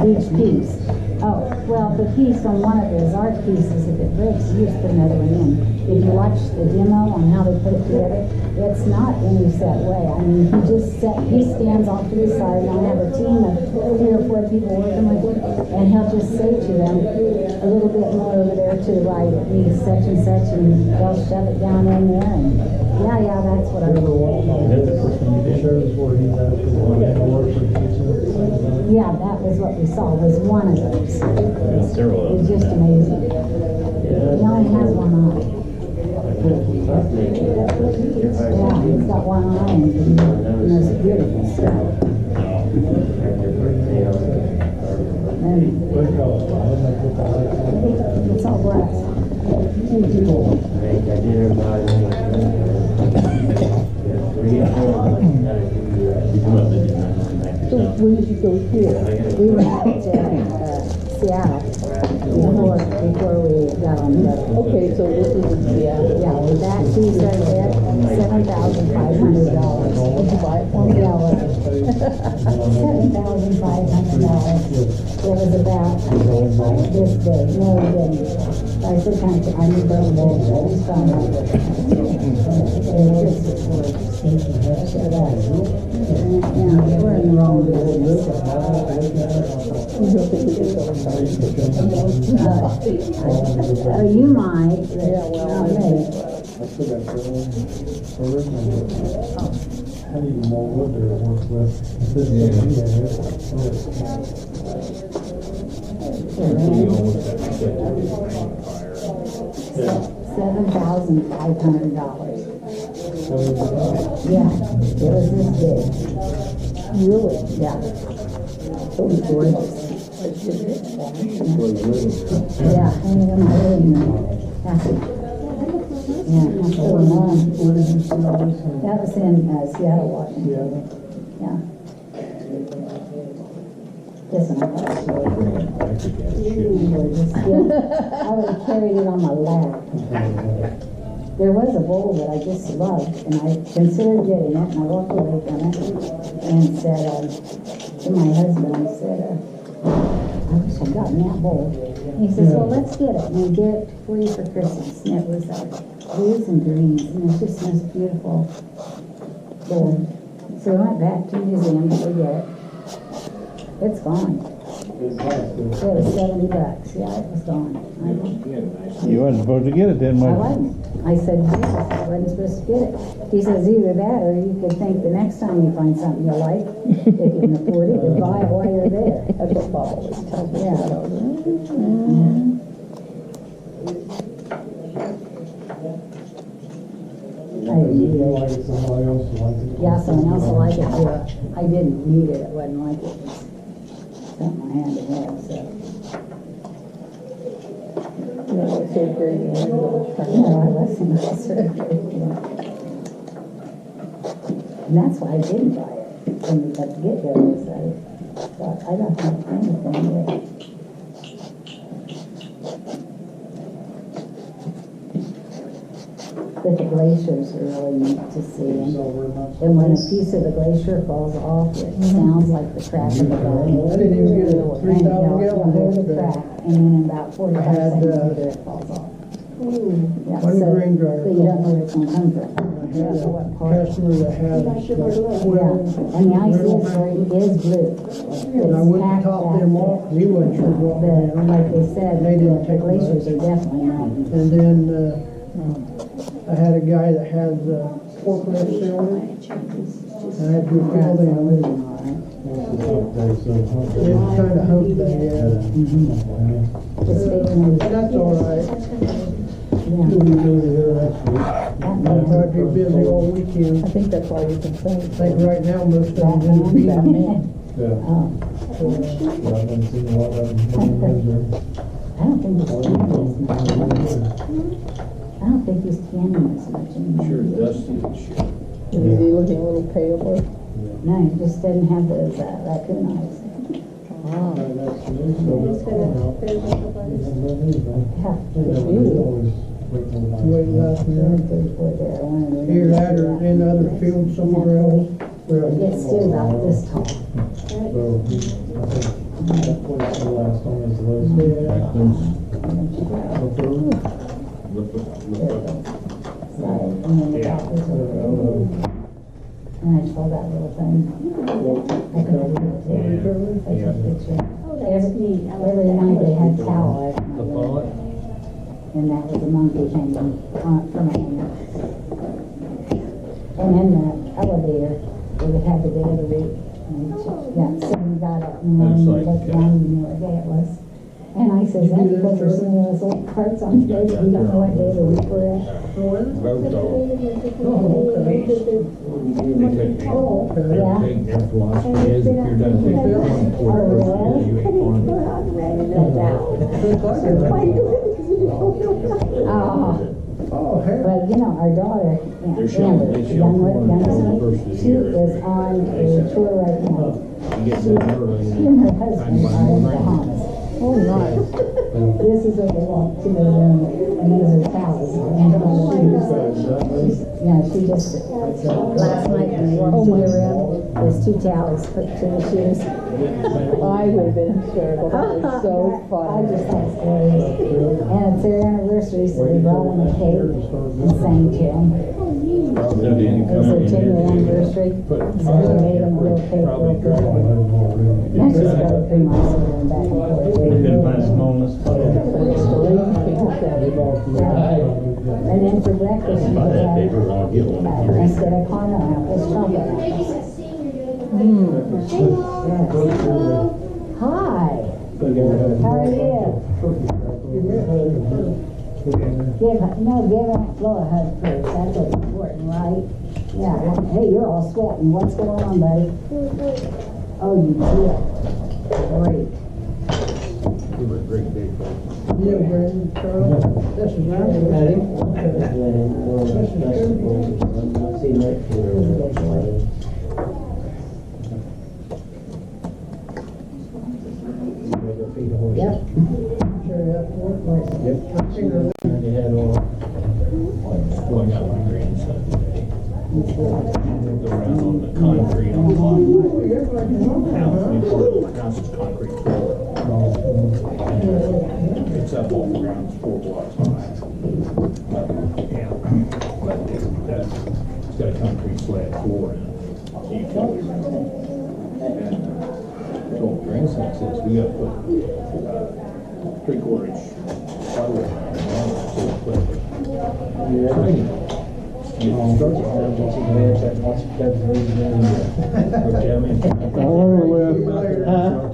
Each piece. Oh, well, the piece on one of his art pieces, if it breaks, you just put another one in. If you watch the demo on how they put it together, it's not any set way. I mean, he stands off to the side, and I'll have a team of 3 or 4 people working with him, and he'll just say to them, a little bit more over there to the right, it needs such and such, and they'll shove it down in there, and yeah, that's what I do. Yeah, that was what we saw, was one of those. It was just amazing. He only has one eye. Yeah, he's got one eye and it's beautiful stuff. And it's all glass. So when did you go here? We went out to Seattle before we got on the boat. Okay, so this is in Seattle. Yeah, well, that piece right there, $7,500. Did you buy it for me? Yeah, well, $7,500. It was about this big. No, it didn't. I said, I knew those bulbs. I just found out. We're in the wrong business. You might. Yeah, well, Not me. How do you know what they're working with? $7,500. Yeah, it was this big. Really? Yeah. It was gorgeous. Yeah, hanging in my living room. Yeah, Where did you see all this? that was in Seattle, Washington. Yeah. Listen, I thought it was really gorgeous. Yeah, I would have carried it on my lap. There was a bowl that I just loved, and I considered getting it, and I walked away from it, and said to my husband, I said, I wish I'd gotten that bowl. And he says, well, let's get it, and we get it for you for Christmas. And it was blues and greens, and it's just the most beautiful bowl. So we went back to the museum to go get it. It's gone. It was $70. Yeah, it was gone. You weren't supposed to get it then, I was wasn't. I said, Jesus, I wasn't supposed to get it. He says, either that or you could think the next time you find something you like, if you can afford it, you buy it while you're there. That's what Bob always tells me. Yeah. I didn't need it. Somebody else likes it. Yeah, someone else will like it too. I didn't need it. It wasn't like it was something I had to have, so. You know, it's so great. Yeah, I love some surgery. And that's why I didn't buy it. When we got to get there, was I thought, I don't have anything yet. But the glaciers are really neat to see. And when a piece of the glacier falls off, it sounds like the crack of the bone. I didn't even get a 3,000 You'll hear gallon the crack, and then in about 45 seconds later, it falls off. Yeah, One so- grain dryer. But you don't know where it's gonna come from. I You had don't know what a part. customer that had like 12. Yeah, and the ice is blue. And I went to top them off, and he wasn't sure what. But like they said, They didn't the take glaciers much. are definitely melting. And then, I had a guy that has forklift cylinder, and I had to fill them. It's kind of humped that, yeah. And that's all right. I'll probably be busy all weekend. I think that's why we can say. I think right now most of them in the field. Batman. Yeah. Oh, I haven't seen a lot of them. I don't think he's I don't think he's canning as much anymore. Sure, Dusty and shit. Is he looking a little paler? No, he just doesn't have those raccoon eyes. Ah, Way last minute. Here, that or in other fields somewhere else. It's still about this tall. So, I think that place the last on his list. And then the doctors were and I saw that little thing. I couldn't believe it. I took a picture. Every night they had cow eyes. And that was a monkey hanging from a hanger. And in the elevator, they would have the day of the week. Yeah, so we got up in the morning, we looked down, we knew what day it was. And I says, that's because there's so many of those old carts on today that we don't know what day of the week we're at. Vote on. Oh, yeah. Their philosophy is if you're done taking one for the first year, you ain't on. Oh, but you know, our daughter, They're Amber, they the show corn youngest for the one, first of the she year. is on a tour right now. You get done early. She and her husband are in Bahamas. Oh, nice. This is what they walk to their room, and these are towels. And she just, last night we walked to their room, there's 2 towels put to the shoes. I would have been hysterical. That was so I funny. just thought it was hilarious. And it's their anniversary, so we brought them a cake and sang to them. It was their 10-year anniversary, so we made them a little cake real good. Now she's got a cream ice going back and forth. And then for breakfast, she had, instead of caramel apples, chocolate apples. Hi. How are you? Give Aunt Flo a hug first. That's what's important, right? Yeah. Hey, you're all sweating. What's going on, buddy? Oh, you did. Great. You were a great big Yeah, Brenda, Charles, this is Randy. Yep. Sure, that's what I seen her. They had all, well, I got my grandson today. Go around on the concrete on the house, the house is concrete floor. It's up off the ground, it's 4 blocks high. Yeah, but it's got a concrete slab floor in it, so you can. And told grandson, says, we gotta put 3/4 inch plywood around it, so we'll put tiny. All over with.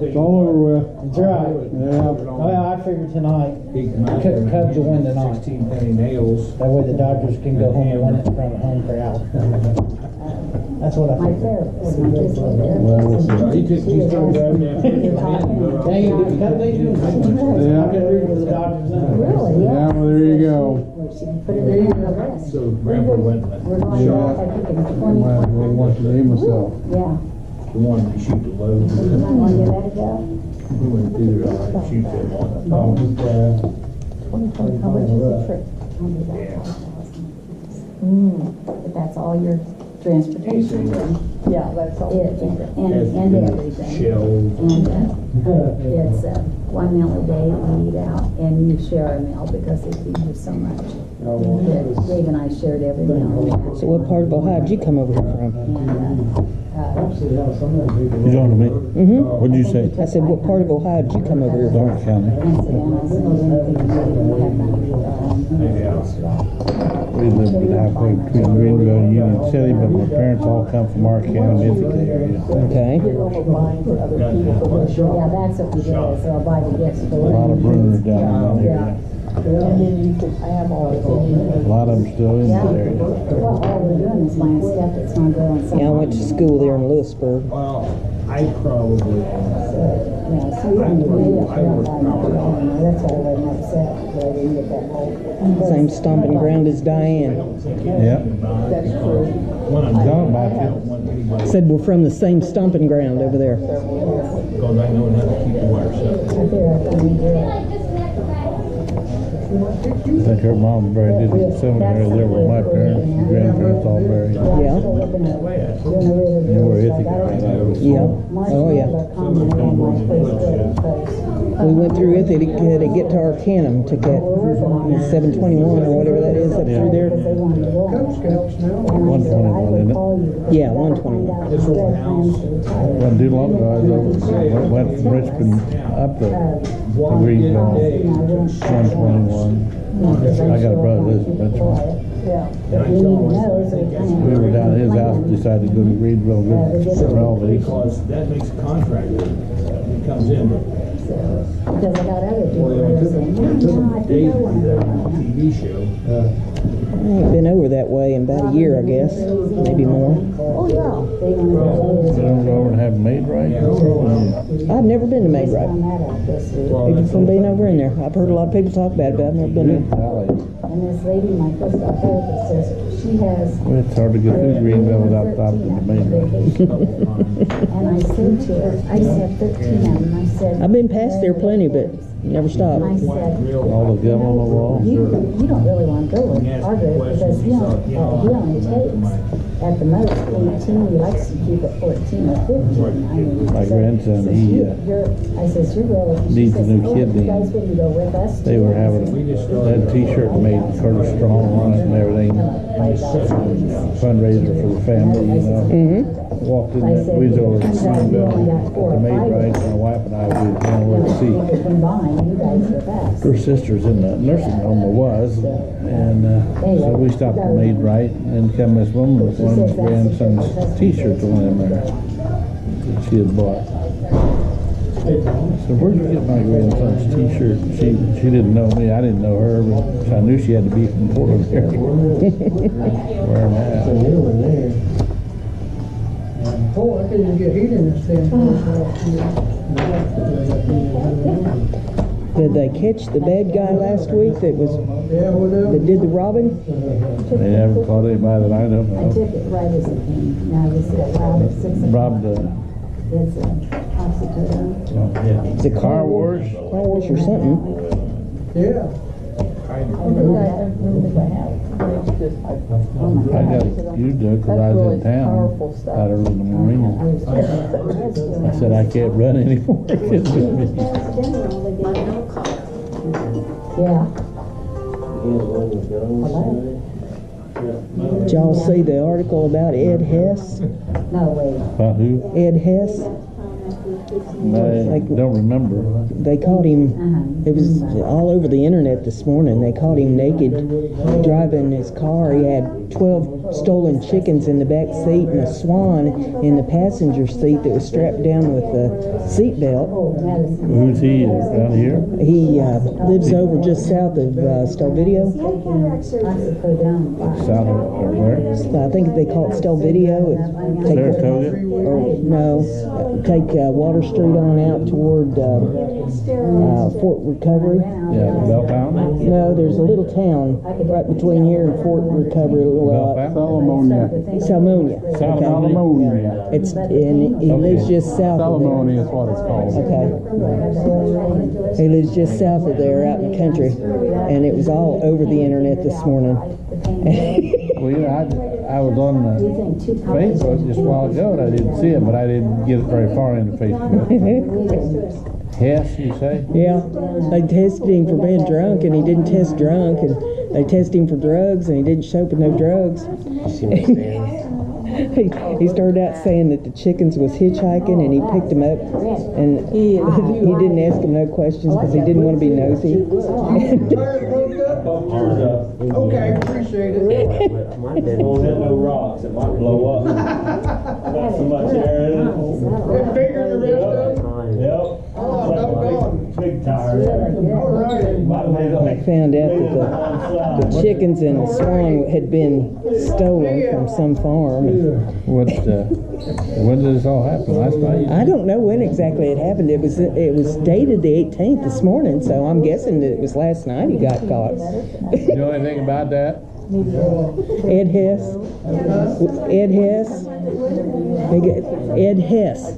It's all over with. That's right. Yeah. Well, I figured tonight, He come out there and Cubs will win tonight. 16 penny nails. that way the Dodgers can go home and win it in front of home crowd. That's what I My figured. therapist, my physical Well, we'll therapist. He started driving down Dang, a couple days ago, Yeah. I've been rooting for the Dodgers. Really, yeah. Yeah, well, there you go. We should put it on the list. So Grandpa went We're going shot back, I think, in Might as well 2020. watch the game myself. Yeah. the one to shoot the load. You might want to give that a go. We went through there, I shoot that one. 2020, how much is the trip? Yeah. But that's all your transportation. Yeah, that's all. And everything. Shells. And it's 1 meal a day we eat out, and you share a meal because they feed you so much. Dave and I shared every meal. So what part of Ohio did you come over here from? You talking to me? Mm-hmm. What'd you say? I said, what part of Ohio did you come over here from? Dark County. We live halfway between Greenville and Union City, but my parents all come from our county, Ithaca area. Okay. Yeah, that's what we do, so I'll buy the gifts for A lot of Bruners down in that area. And then you could have all of A lot of them still in that area. Well, all we're doing is buying stuff that's gonna go in some. Yeah, I went to school there in Lewisburg. Well, I probably, Yeah, so you can read it throughout my, that's why I wasn't upset that I didn't get that whole. Same stomping ground as Diane. Yep. That's true. when I'm Talking done, about I you. don't want anybody, Said we're from the same stomping ground over there. because I know how to keep the wire shut. I figure I can do it. I think her mom buried in the cemetery there with my parents and grandparents all buried. Yeah. You were Ithaca, right? Yeah. Oh, yeah. We went through Ithaca to get to Arcanum, took that 721 or whatever that is up through there. Cub Scouts now. 121, isn't it? Yeah, 121. Wasn't too long ago, I went from Richmond up to Greenville, 121. I got a brother that lives in Richmond. Yeah. But we need to know, so we kind of. We were down at his house and decided to go to Reedville and visit some relatives. Because that makes a contractor, he comes in, Because I got other people well, that it are saying, took no, I think Dave I want to to go do on a TV show. I ain't been over that way in about a year, I guess, maybe more. Oh, yeah. They want to You don't go over and have them made right? I've never been to Maid Right, found that out this week. even from being over in there. I've heard a lot of people talk about it, but I've never been there. Golly. And this lady, my physical therapist, says she has. Well, it's hard to get through Greenville without stopping at the main road. And I said to her, I said 13 of them, I said. I've been past there plenty, but never stopped. I said, All the gum on the wall. you don't really want to go with our group because he only takes at the most 18. He likes to keep it 14 or 15. I mean, My so- grandson, so he, I says, you're really. she needs a says, new "Oh, kidney. You guys wouldn't go with us. They were having that t-shirt made Curtis Strong on it and everything. Fundraiser for the family, you know. Walked in there, we was over at Greenville at the Maid Right, my wife and I, we were going over to see. Combined, you guys are best. Her sister's in the nursing home, or was, and so we stopped at Maid Right, and come this woman with one of my grandson's t-shirts on them there that she had bought. So where'd you get my grandson's t-shirt? She didn't know me, I didn't know her, but I knew she had to be from Portland area. Wearing that. Oh, I couldn't get heat in this thing. Did they catch the bad guy last week that Yeah, well, that did the robbing? They haven't caught anybody that I know I of. took it right as it came. Now this is around at 6 o'clock. Robbed a It's a prostitute. Is it car wash. Car wash or something? yeah. I don't think I have. It's just, I got used to it because I was in town out early in the morning. And I said, I can't run anymore. It's with me. Yeah. Did y'all see the article about Ed Hess? No, wait. Who? Ed Hess? I don't remember. They caught him, it was all over the internet this morning, they caught him naked driving his car. He had 12 stolen chickens in the back seat and a swan in the passenger seat that was strapped down with a seat belt. Who's he? Down here? He lives over just south of Stelvideo. South of, or where? I think they call it Stelvideo. Saratoga? Or no, take Water Street on out toward Fort Recovery. Yeah, Bell Fountain? No, there's a little town right between here and Fort Recovery. Bell Fountain? Salmonia. Salmonia. It's and he lives just south of there. Salmonia is what it's called. Okay. He lives just south of there, out in the country, and it was all over the internet this morning. Well, you know, I was on Facebook just a while ago and I didn't see it, but I didn't get very far into Facebook. Hess, you say? Yeah, they tested him for being drunk, and he didn't test drunk, and they tested him for drugs, and he didn't show up with no drugs. He started out saying that the chickens was hitchhiking, and he picked them up, and he didn't ask them no questions because he didn't want to be nosy. Okay, appreciate it. Don't hit no rocks, it might blow up. Got so much air in it. It's bigger than the rest of them? Yep. Oh, doggone. Big tire. All right. I found out that the chickens and the swan had been stolen from some farm. When did this all happen? Last night? I don't know when exactly it happened. It was dated the 18th this morning, so I'm guessing that it was last night he got caught. You know anything about that? Ed Hess. Ed Hess. Ed Hess.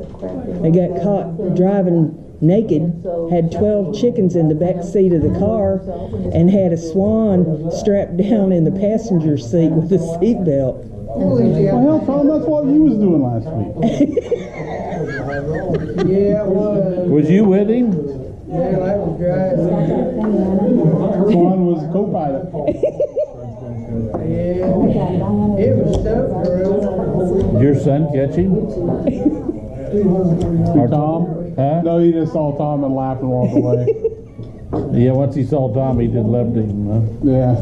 They got caught driving naked, had 12 chickens in the back seat of the car, and had a swan strapped down in the passenger seat with a seat belt. Well, hell, Tom, that's what you was doing last week. Yeah, it was. Was you with him? Yeah, I was driving. Swan was co-pilot. Yeah, it was stuff, girl. Did your son catch him? Or Tom? Huh? No, he just saw Tom and laughed and walked away. Yeah, once he saw Tom, he just loved him, huh? Yeah.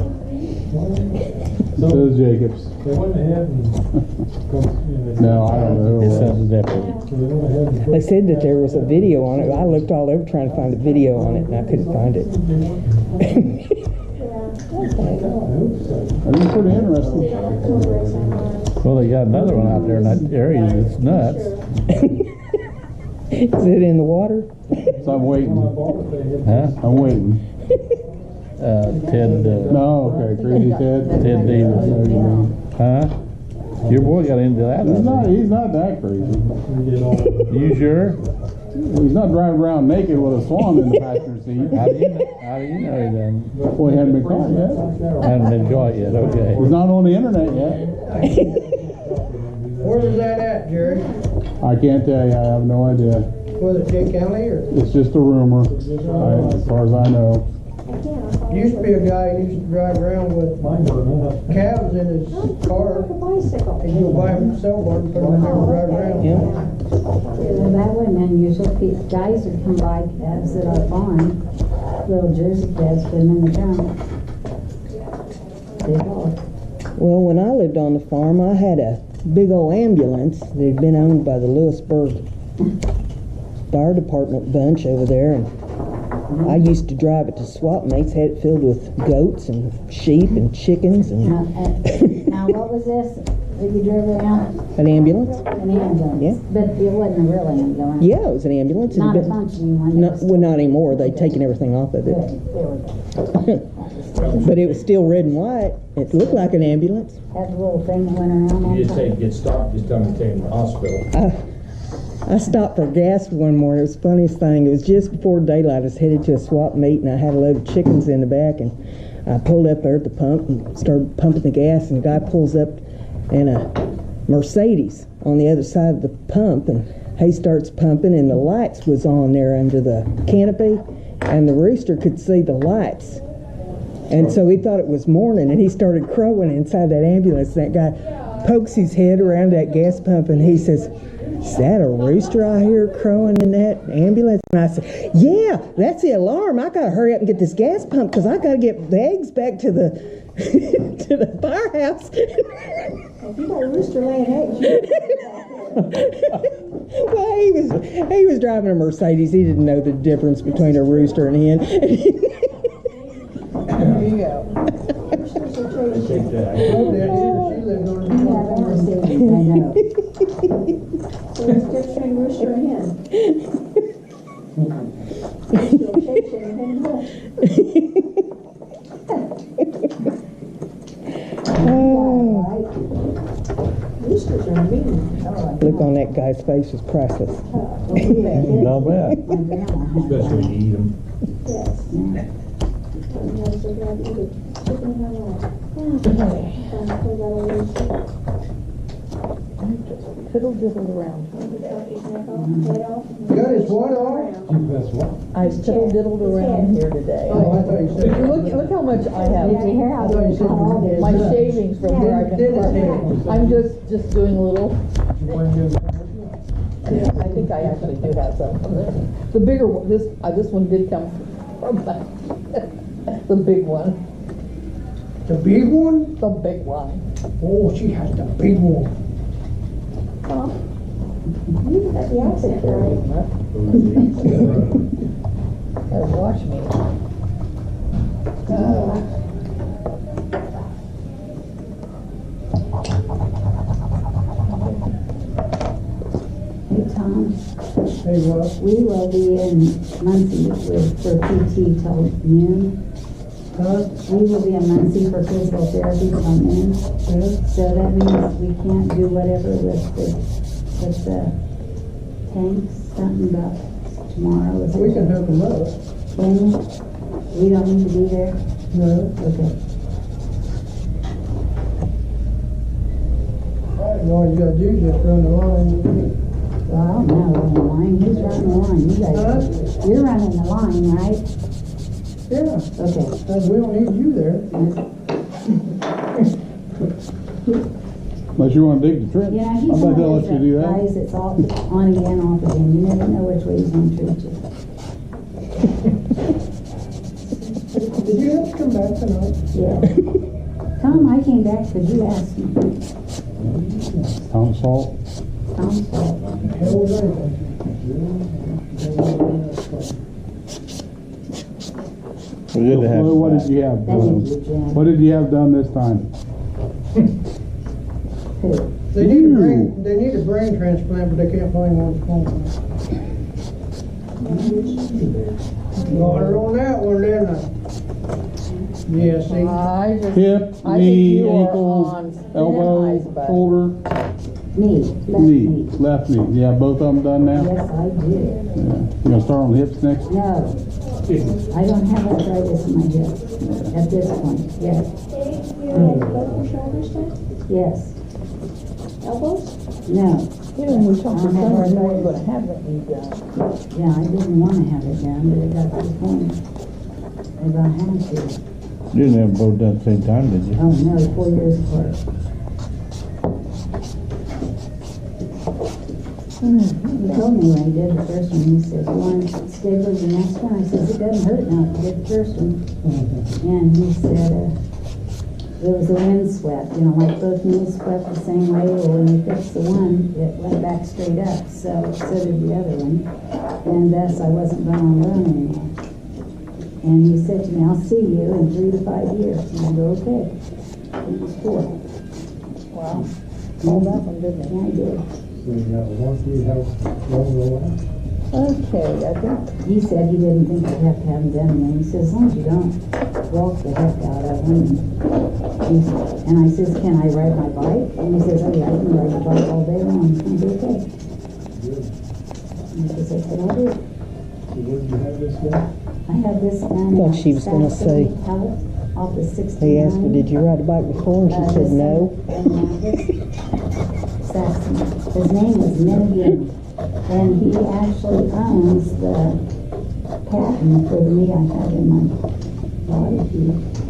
So is Jacobs. They went ahead and. No, I don't know. It sounds different. They said that there was a video on it. I looked all over trying to find a video on it, and I couldn't find it. That'd be pretty interesting. Well, they got another one out there in that area that's nuts. Is it in the water? So I'm waiting. Huh? I'm waiting. Ted, No, okay, Crazy Ted. Ted Davis. Huh? Your boy got into that. He's not that crazy. You sure? Well, he's not driving around naked with a swan in the passenger seat. How do you know he doesn't? Well, he hadn't been caught yet. Hasn't been caught yet, okay. He's not on the internet yet. Where was that at, Jerry? I can't tell you. I have no idea. Was it Jay County or? It's just a rumor, as far as I know. Used to be a guy who used to drive around with calves in his car. He'd go buy them at sale barn, put them in there and drive around. Well, that wasn't unusual. Guys would come buy calves at our farm, little Jersey calves, put them in the trunk. Big old. Well, when I lived on the farm, I had a big old ambulance that had been owned by the Lewisburg Fire Department bunch over there, and I used to drive it to swap meets, had it filled with goats and sheep and chickens and Now, what was this that you drove around? an ambulance. An ambulance? Yeah. But it wasn't a real ambulance? Yeah, it was an ambulance. It had Not a been- functioning one? Well, not anymore. They'd taken everything off of it. Good, there we go. But it was still red and white. It looked like an ambulance. That little thing that went around on You just top? say, get stopped, just tell me to take him to the hospital. I stopped for gas one morning. It was the funniest thing. It was just before daylight. I was headed to a swap meet, and I had a load of chickens in the back, and I pulled up there at the pump and started pumping the gas, and the guy pulls up in a Mercedes on the other side of the pump, and he starts pumping, and the lights was on there under the canopy, and the rooster could see the lights. And so he thought it was morning, and he started crowing inside that ambulance. That guy pokes his head around that gas pump, and he says, "Is that a rooster I hear crowing in that ambulance?" And I said, "Yeah, that's the alarm. I gotta hurry up and get this gas pump because I gotta get the eggs back to the to the firehouse." If you got a rooster laying eggs, Well, he was driving a Mercedes. He didn't know the difference between a rooster and a hen. There you go. roosters are changing. She lived on the Yeah, that was it. I know. So it's different between rooster and hen. Still changing and hen home. Roosters are mean. Look on that guy's face was priceless. Not bad. My grandma had Especially when you eat them. Yes. I'm so glad you did. Chicken and all. Fiddle diddle around. Got his what on? I fiddle diddled around here today. Oh, I thought you said. Look how much I have. Did you hear how they called it? My shavings from where I've been working. I'm just doing a little. Yeah, I think I actually do have some from there. The bigger one, this one did come from that. The big one. The big one? The big one. Oh, she has the big one. You got the accent right. Watch me. Hey, Tom, Hey, what? we will be in Muncie for PT till noon. Huh? We will be in Muncie for physical therapy till noon. Yeah. So that means we can't do whatever with the tanks, something about tomorrow. Is We it? can hook them up. Can you? We don't need to be there? No. Okay. All you gotta do is just run the line. Well, I don't know, running the line, who's running the line? You guys, you're running the line, right? Yeah. Okay. We don't need you there. Unless you want to dig the trench. Yeah, I he's bet one they'll of let you do those that. guys that's off, on again, off again. You never know which way he's gonna treat you. Did you have to come back tonight? Yeah. Tom, I came back because you asked me. Tom Salt. Tom said, Hell was anything. We good to have Well, you what back. did you have thank done? you, Jen. What did you have done this time? Who? They need a brain transplant, but they can't find one small one. Water on that one, didn't I? Yeah, see? I just, Hip, I think knee, you are ankle, on thin elbow, ice, bud. shoulder, Me, left knee, knee. left knee. Yeah, both of them done now? Yes, I did. Yeah. You gonna start on the hips next? No, I don't have arthritis in my hip at this point, yet. You had both your shoulders done? Yes, Elbows? no. You know, when we talked to summer, you weren't gonna have that knee done. Yeah, I didn't want to have it done, but it got to the point. I got had to. You didn't have both done at the same time, did you? Oh, no, 4 years apart. He told me when he did the first one, he said, you want to schedule the next one? I said, it doesn't hurt now to get the first one. And he said, it was a wind swept, you know, like both knees swept the same way. Well, when you fixed the one, it went back straight up, so did the other one. And thus I wasn't going on run anymore. And he said to me, I'll see you in 3 to 5 years. And I go, okay. It was 4. Wow. All that one, didn't it? Yeah, I did. Okay, I think, He said he didn't think I'd have to have them done, and he says, as long as you don't walk the heck out of them. And I says, can I ride my bike? And he says, oh yeah, I can ride the bike all day long. And I said, okay. And he says, that's what I'll do. I had this done. Thought she was gonna say- Off the 69. He asked her, did you ride a bike before? And she said, no. His name is Minigan, and he actually owns the patent for the knee I have in my body.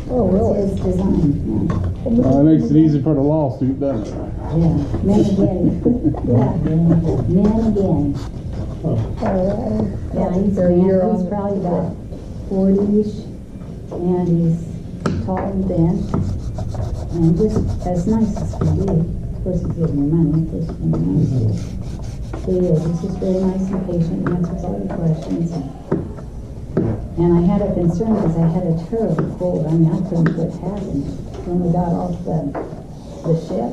oh, really? It's his design, That makes it easy for the lawsuit, doesn't it? yeah. Minigan. Yeah, Minigan. Yeah, he's probably about 40-ish, and he's tall and thin, and just as nice as can be. Of course, he's giving me money, of course, he's giving me money. He is, he's just very nice and patient, answers all the questions. And I had a concern because I had a terrible cold. I mean, I couldn't quit having it when we got off the ship.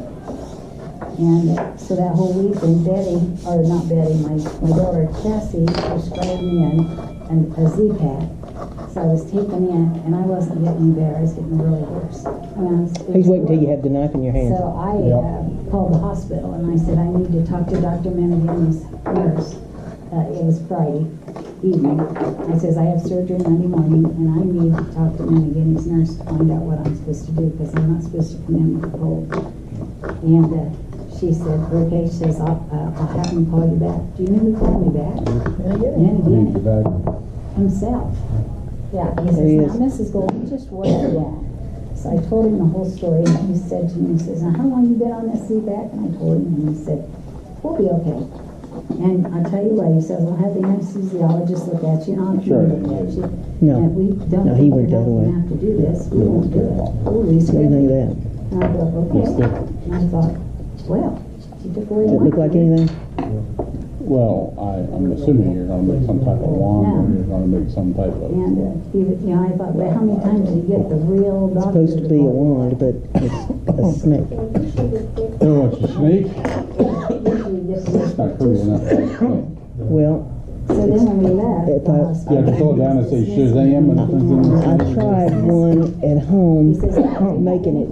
And so that whole weekend, not Betty, my daughter Cassie prescribed me a Z-Pack. So I was taking in, and I wasn't getting better, I was getting really worse. He's waiting till you have the knife in your hand. So I called the hospital, and I said, I need to talk to Dr. Minigan's nurse. It was Friday evening. I says, I have surgery Monday morning, and I need to talk to Minigan's nurse to find out what I'm supposed to do, because I'm not supposed to come in with a cold. And she said, okay, she says, I'll have him call you back. Do you know who called me back? Minigan himself. Yeah, he says, now Mrs. Golden, just wait down. So I told him the whole story, and he said to me, he says, now how long you been on this Z-Pack? And I told him, and he said, we'll be okay. And I'll tell you what, he says, we'll have the anesthesiologist look at you, and I'll look at you. No. And if we don't No, he think went you're the other way. going to have to do this, we won't do it. We'll What do you think reschedule. of that? And I thought, okay. And I thought, well, he took away Does it look like anything? Well, I'm assuming you're gonna make some type of wand, or you're gonna make some type of. And, I thought, well, how many times do you get the real It's doctor? supposed to be a wand, but it's a snake. Oh, it's a snake? Usually just It's not pretty enough. Well, So then when we left, If I- You have to throw it down and say Shazam and I tried one at home, making it,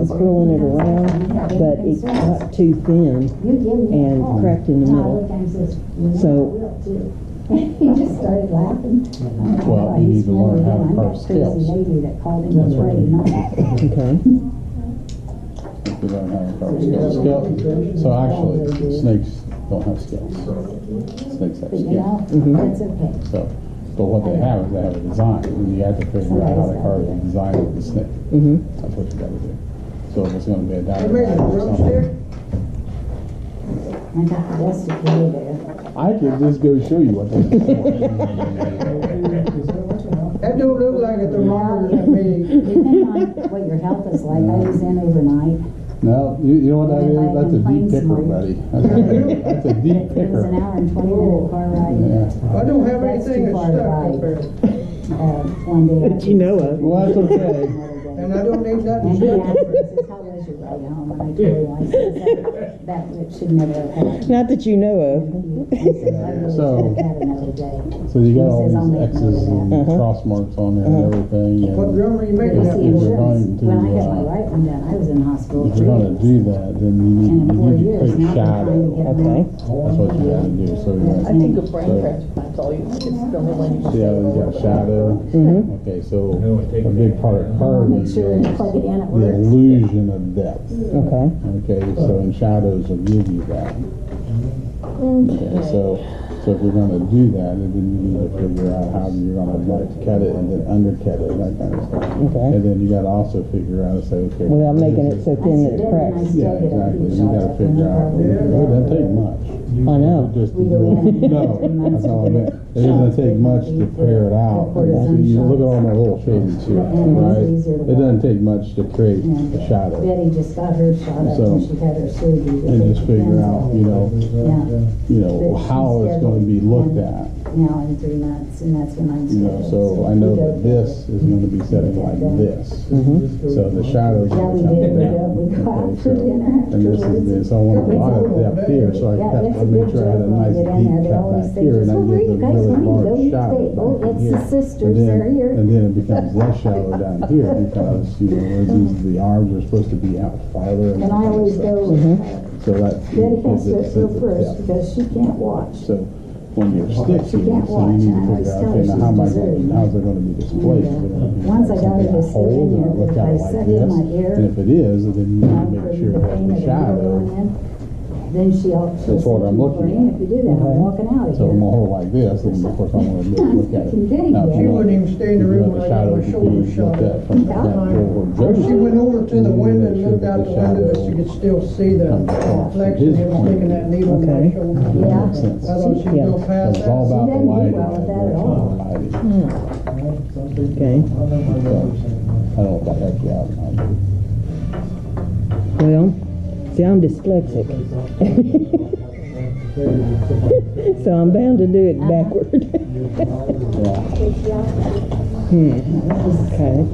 curling it around, but it got too thin and cracked in the middle. So- he just started laughing. Well, you need to learn how to carve scales. Crazy lady that called him on Friday night. Okay. You have to learn how to carve scales. So actually, snakes don't have scales. Snakes have But scales. that's okay. So, but what they have is they have a design, and you have to figure out how to carve the design of the snake. Mm-hmm. That's what you gotta do. So if it's gonna be a They diamond make a or drumstick? something, I got the best of you there. I could just go show you what they do. That don't look like a thermometer to me. Depending on what your health is like, I was in overnight. No, you know what that is? That's a deep picker, buddy. That's a deep It was picker. an hour and 20-minute car ride. Yeah. I don't have That's anything too that's far to stuck ride. up there. One day. That you know of. Well, that's okay. And I don't need nothing And he stuck asked up me, there. he says, how was your ride home? And I told him, I said, that should never have happened. Not that you know of. He says, I really So- should have had another day. So you got all He says, I'll these make X's note of and that. cross marks on there and everything. What And room are you But making you that see, If we're for? going insurance, to, when I had my right one done, I was in hospital if 3 you're gonna years. do that, then you And in 4 need to years, take now they're trying to shadow. get Okay. me. That's what you gotta do. So you're I gonna, think a brain transplant, all you, it's the only one you can see how you got shadow? Mm-hmm. Okay, so a big part of carving Make is sure when you plug it in, it the works. illusion of depth. Okay. Okay, so in shadows will give you that. Okay, so if you're gonna do that, then you need to figure out how you're gonna like cut it and then undercut it, that kind of stuff. Okay. And then you gotta also figure out and say, okay. Without making it so I thin that did, it and I cracks. still Yeah, get a exactly. flu You shot gotta up figure when out. I It doesn't take much. I know. Just to We go in and no, 3 months that's all I to meant. get It doesn't take much to clear it out. cortisone You look at shots. all my little shadings here, And it's right? easier to It doesn't take much to create a shadow. Betty just got her shot up So- when she had her surgery. And just figure out, Yeah, how it's gonna be looked at. now in 3 months, and that's when I'm You know, scheduled. so I know that this is gonna be setting like this. So the shadows Yeah, are we coming did, down. we go out Okay, for so, dinner and this is this, so I want a lot of depth here, so I Yeah, kept, it's I a made good sure I had a joke when nice we get in deep there. They cut always back say, here, and I "Well, where give you them guys really going? Go large eat shadows steak." Oh, back it's here. the sisters, And then- they're here. And then it becomes less shallow down here, because, the arms are supposed to be out farther. And I always go with So that. Betty has gives it a to go sense of first depth. because she can't watch. So when you're stitching, can't so watch, you need and I to always figure out, tell okay, her now how am I she's going, deserving. how's it gonna be displayed? Is it gonna be Once I got her something to I sit hold in and I there, look if at I it like set in this? my ear, And if it is, then you need to make sure that the shadow, then she'll That's what I'm looking at. If you do that, I'm walking out of so I'm here. gonna hold like this, and of course I wanna look at it. Now, if She you want, wouldn't even stay in the if you room want when the I got shadow my to shoulder be shot looked at up. from that forward She went over to the window and looked out the window, but she could could still see the reflection of him sticking that needle in my Okay. shoulder. Yeah. I thought she was Yeah. gonna pass It's all that. about the She doesn't do lighting. well with that at It's all. the lighting. Okay. So, I don't know if that helps you out. Well, see, I'm dyslexic. So I'm bound to do it backward. Okay.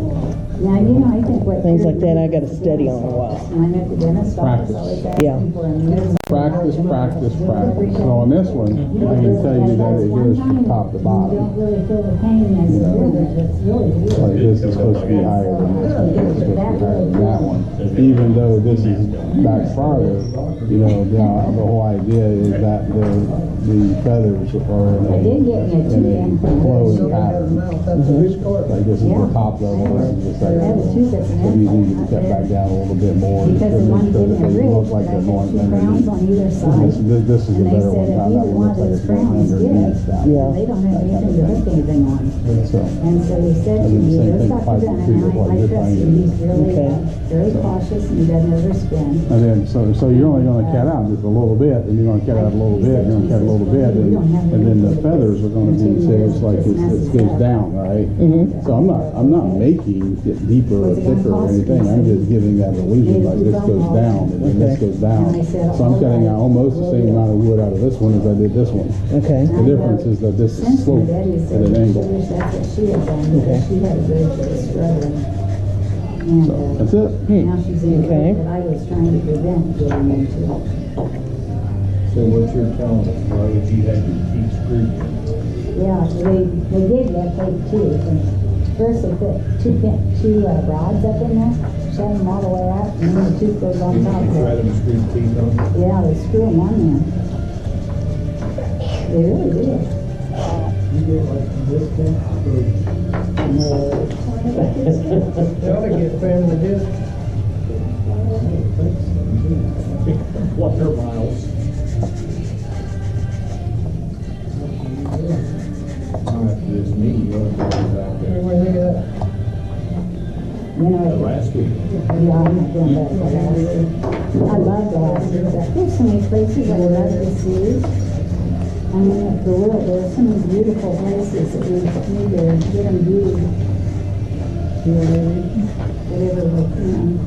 Now, I think what. Things like that I gotta study on a while. When I'm at the dentist office, I always ask Yeah. them for a minute. Practice, practice, practice. So on this one, I can tell you that it goes from top to You bottom. don't really feel the pain as you're doing it, it's really weird. Like this is supposed to be higher than this one, this is supposed to be higher than that one. Even though this is back farther, the whole idea is that the feathers are It did get me a tooth in a implant. flowing pattern. That's a rich card. Like this is the top level, this is the I second have a level. tooth that's an So these need to be implant. cut back down a little bit more. Because to they make wanted to sure give that me a they ridge, look but like I they're had going 2 crowns underneath. on either side. This is And a they better said one, if how that either one one looks of like those it's going crowns underneath give, that. Yeah. they don't have anything to hook anything on. So, And so he said to And then me, the same there's thing Dr. applies to Dunn, treatment, and what I you're trust trying to him, do. he's really Okay. very cautious and he doesn't overspend. and then, so you're only gonna cut out just a little bit, and you're gonna cut out a little bit, you're gonna cut a little bit, and then the feathers are gonna be, say, it's like it goes down, right? So I'm not making it deeper or thicker or anything, I'm just giving that illusion, like this goes down, and then this goes down. So I'm cutting out almost the same amount of wood out of this one as I did this one. Okay. The difference is that this is Since sloped Betty at said an she angle. wished that's what she had done, because she had a bridge that was struggling. And, So, that's it. now she's in a Okay. bridge that I was trying to prevent getting into. So what you're telling us, why would you have your teeth screwed? Yeah, they did that fake tooth, and first they put two rods up in there, shut them all the way out, and then the tooth goes on You top of try it. to screw teeth on? Yeah, they screw them on there. They really did. You get like this thing, they ought to get family disc. What, they're miles? After this meeting, you're gonna go back there. What do you think of that? Last week. Yeah, I'm not going back to Alaska. I love Alaska. There's so many places I would love to see. I mean, the world, there's so many beautiful places that we need to get them viewed. You want any? whatever we can.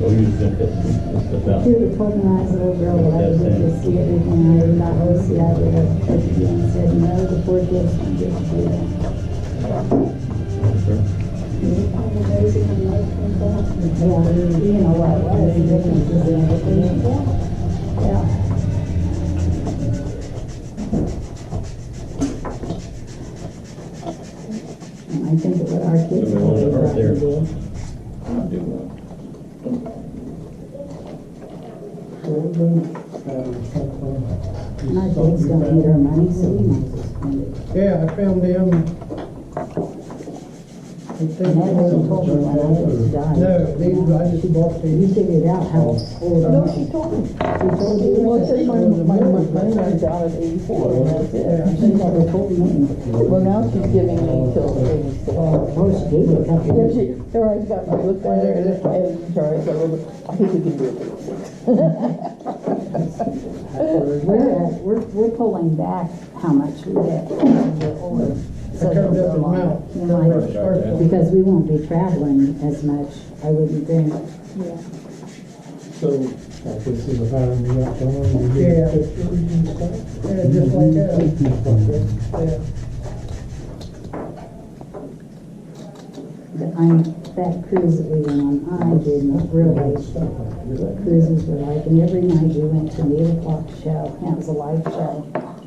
Well, you think that's about. She would have told me when I was a little girl that I would get to see everything I ever got to see. I would have took it and said, no, the poor kids don't get to do that. Yeah, you know what it was, the difference is in everything. Yeah. And I think of what our kids Somebody wanted to hurt there. do. And our kids don't need our money, so we might as well spend it. Yeah, I found them. And that wasn't told me when I was dying. No, these, I just bought You these. figured out how old I No, am. she told me. She told you? Well, it says my runs out at 84, and that's it. She never told me. Well, now she's giving me till 86. Oh, she gave you a couple Yeah, of she, there I got, I looked at her and Charlie said, I think we can do it till 6. We're pulling back how much we get as we're older. So I turned that up the we're mouth. you know, because we won't be traveling as much, I wouldn't think. Yeah. So, like this is the pattern you got going, you Yeah. get pictures and stuff? Yeah, just like that. Yeah. That cruise that we went on, I did not realize what cruises were like. And every night we went to an 8 o'clock show, and it was a live show,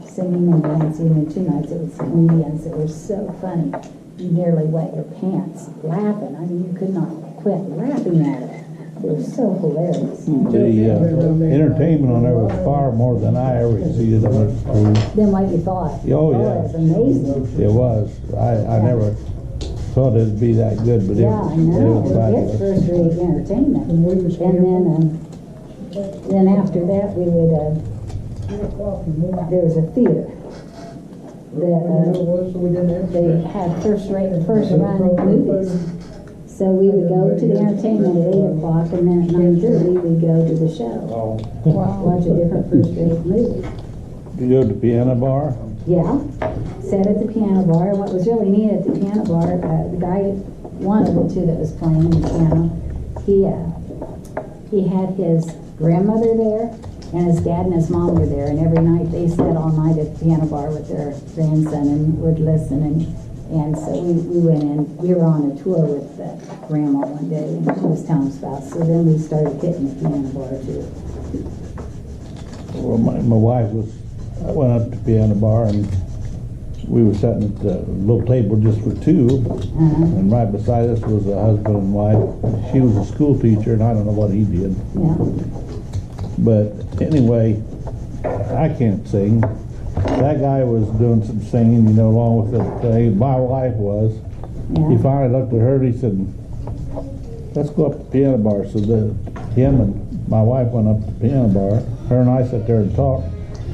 singing and dancing. And 2 nights it was comedians that were so funny. You nearly wet your pants laughing. I mean, you could not quit laughing at it. It was so hilarious. The entertainment on there was far more than I ever exceeded on a cruise. Than what you thought. Oh, yeah. It was amazing. It was. I never thought it'd be that good, but Yeah, I know. was It's fabulous. first-rate entertainment. And then after that, we would, there was a theater that, they had first-run movies. So we would go to the entertainment at 8 o'clock, and then at 9:30, we'd go to the show. Watch a different first-rate movie. You go to the piano bar? Yeah, sat at the piano bar, and what was really neat at the piano bar, the guy, one of the two that was playing the piano, he had his grandmother there, and his dad and his mom were there, and every night they sat all night at the piano bar with their grandson and would listen, and so we went in, we were on a tour with grandma one day, and she was telling us about, so then we started hitting the piano bar too. Well, my wife I went up to the piano bar, and we were sitting at the little table just for two, and right beside us was a husband and wife. She was a school teacher, and I don't know what he did. Yeah. But anyway, I can't sing. That guy was doing some singing, along with the thing. My wife was. Yeah. He finally looked at her and he said, let's go up to the piano bar. So him and my wife went up to the piano bar. Her and I sat there and talked.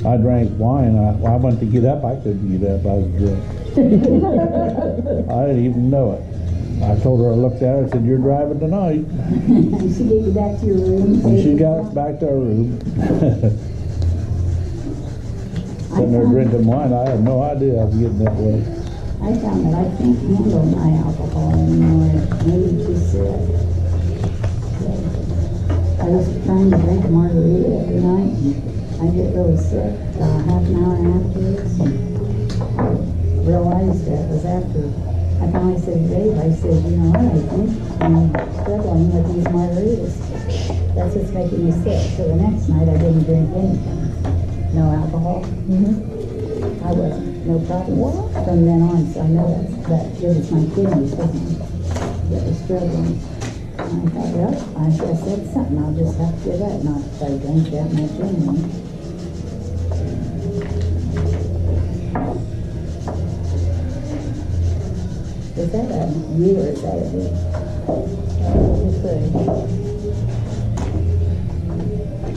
I drank wine. I went to get up. I couldn't get up. I was drunk. I didn't even know it. I told her, I looked at her and said, you're driving tonight. She gave you back to your room. And she got us back to our room. Sitting there drinking wine. I had no idea I was getting that way. I found that I can't handle my alcohol anymore. It made me too sick. I was trying to drink a margarita every night. I get really sick half an hour afterwards. Realized that was after I finally said, Dave, I said, you know what, I think I'm struggling with these margaritas. That's what's making me sick. So the next night I didn't drink anything. No alcohol. I wasn't. No problem. From then on, so I know that it was my kidneys that was struggling. And I thought, well, I guess that's something I'll just have to give up, not if I drink that much anymore. Is that a you or is that a me? Let's see.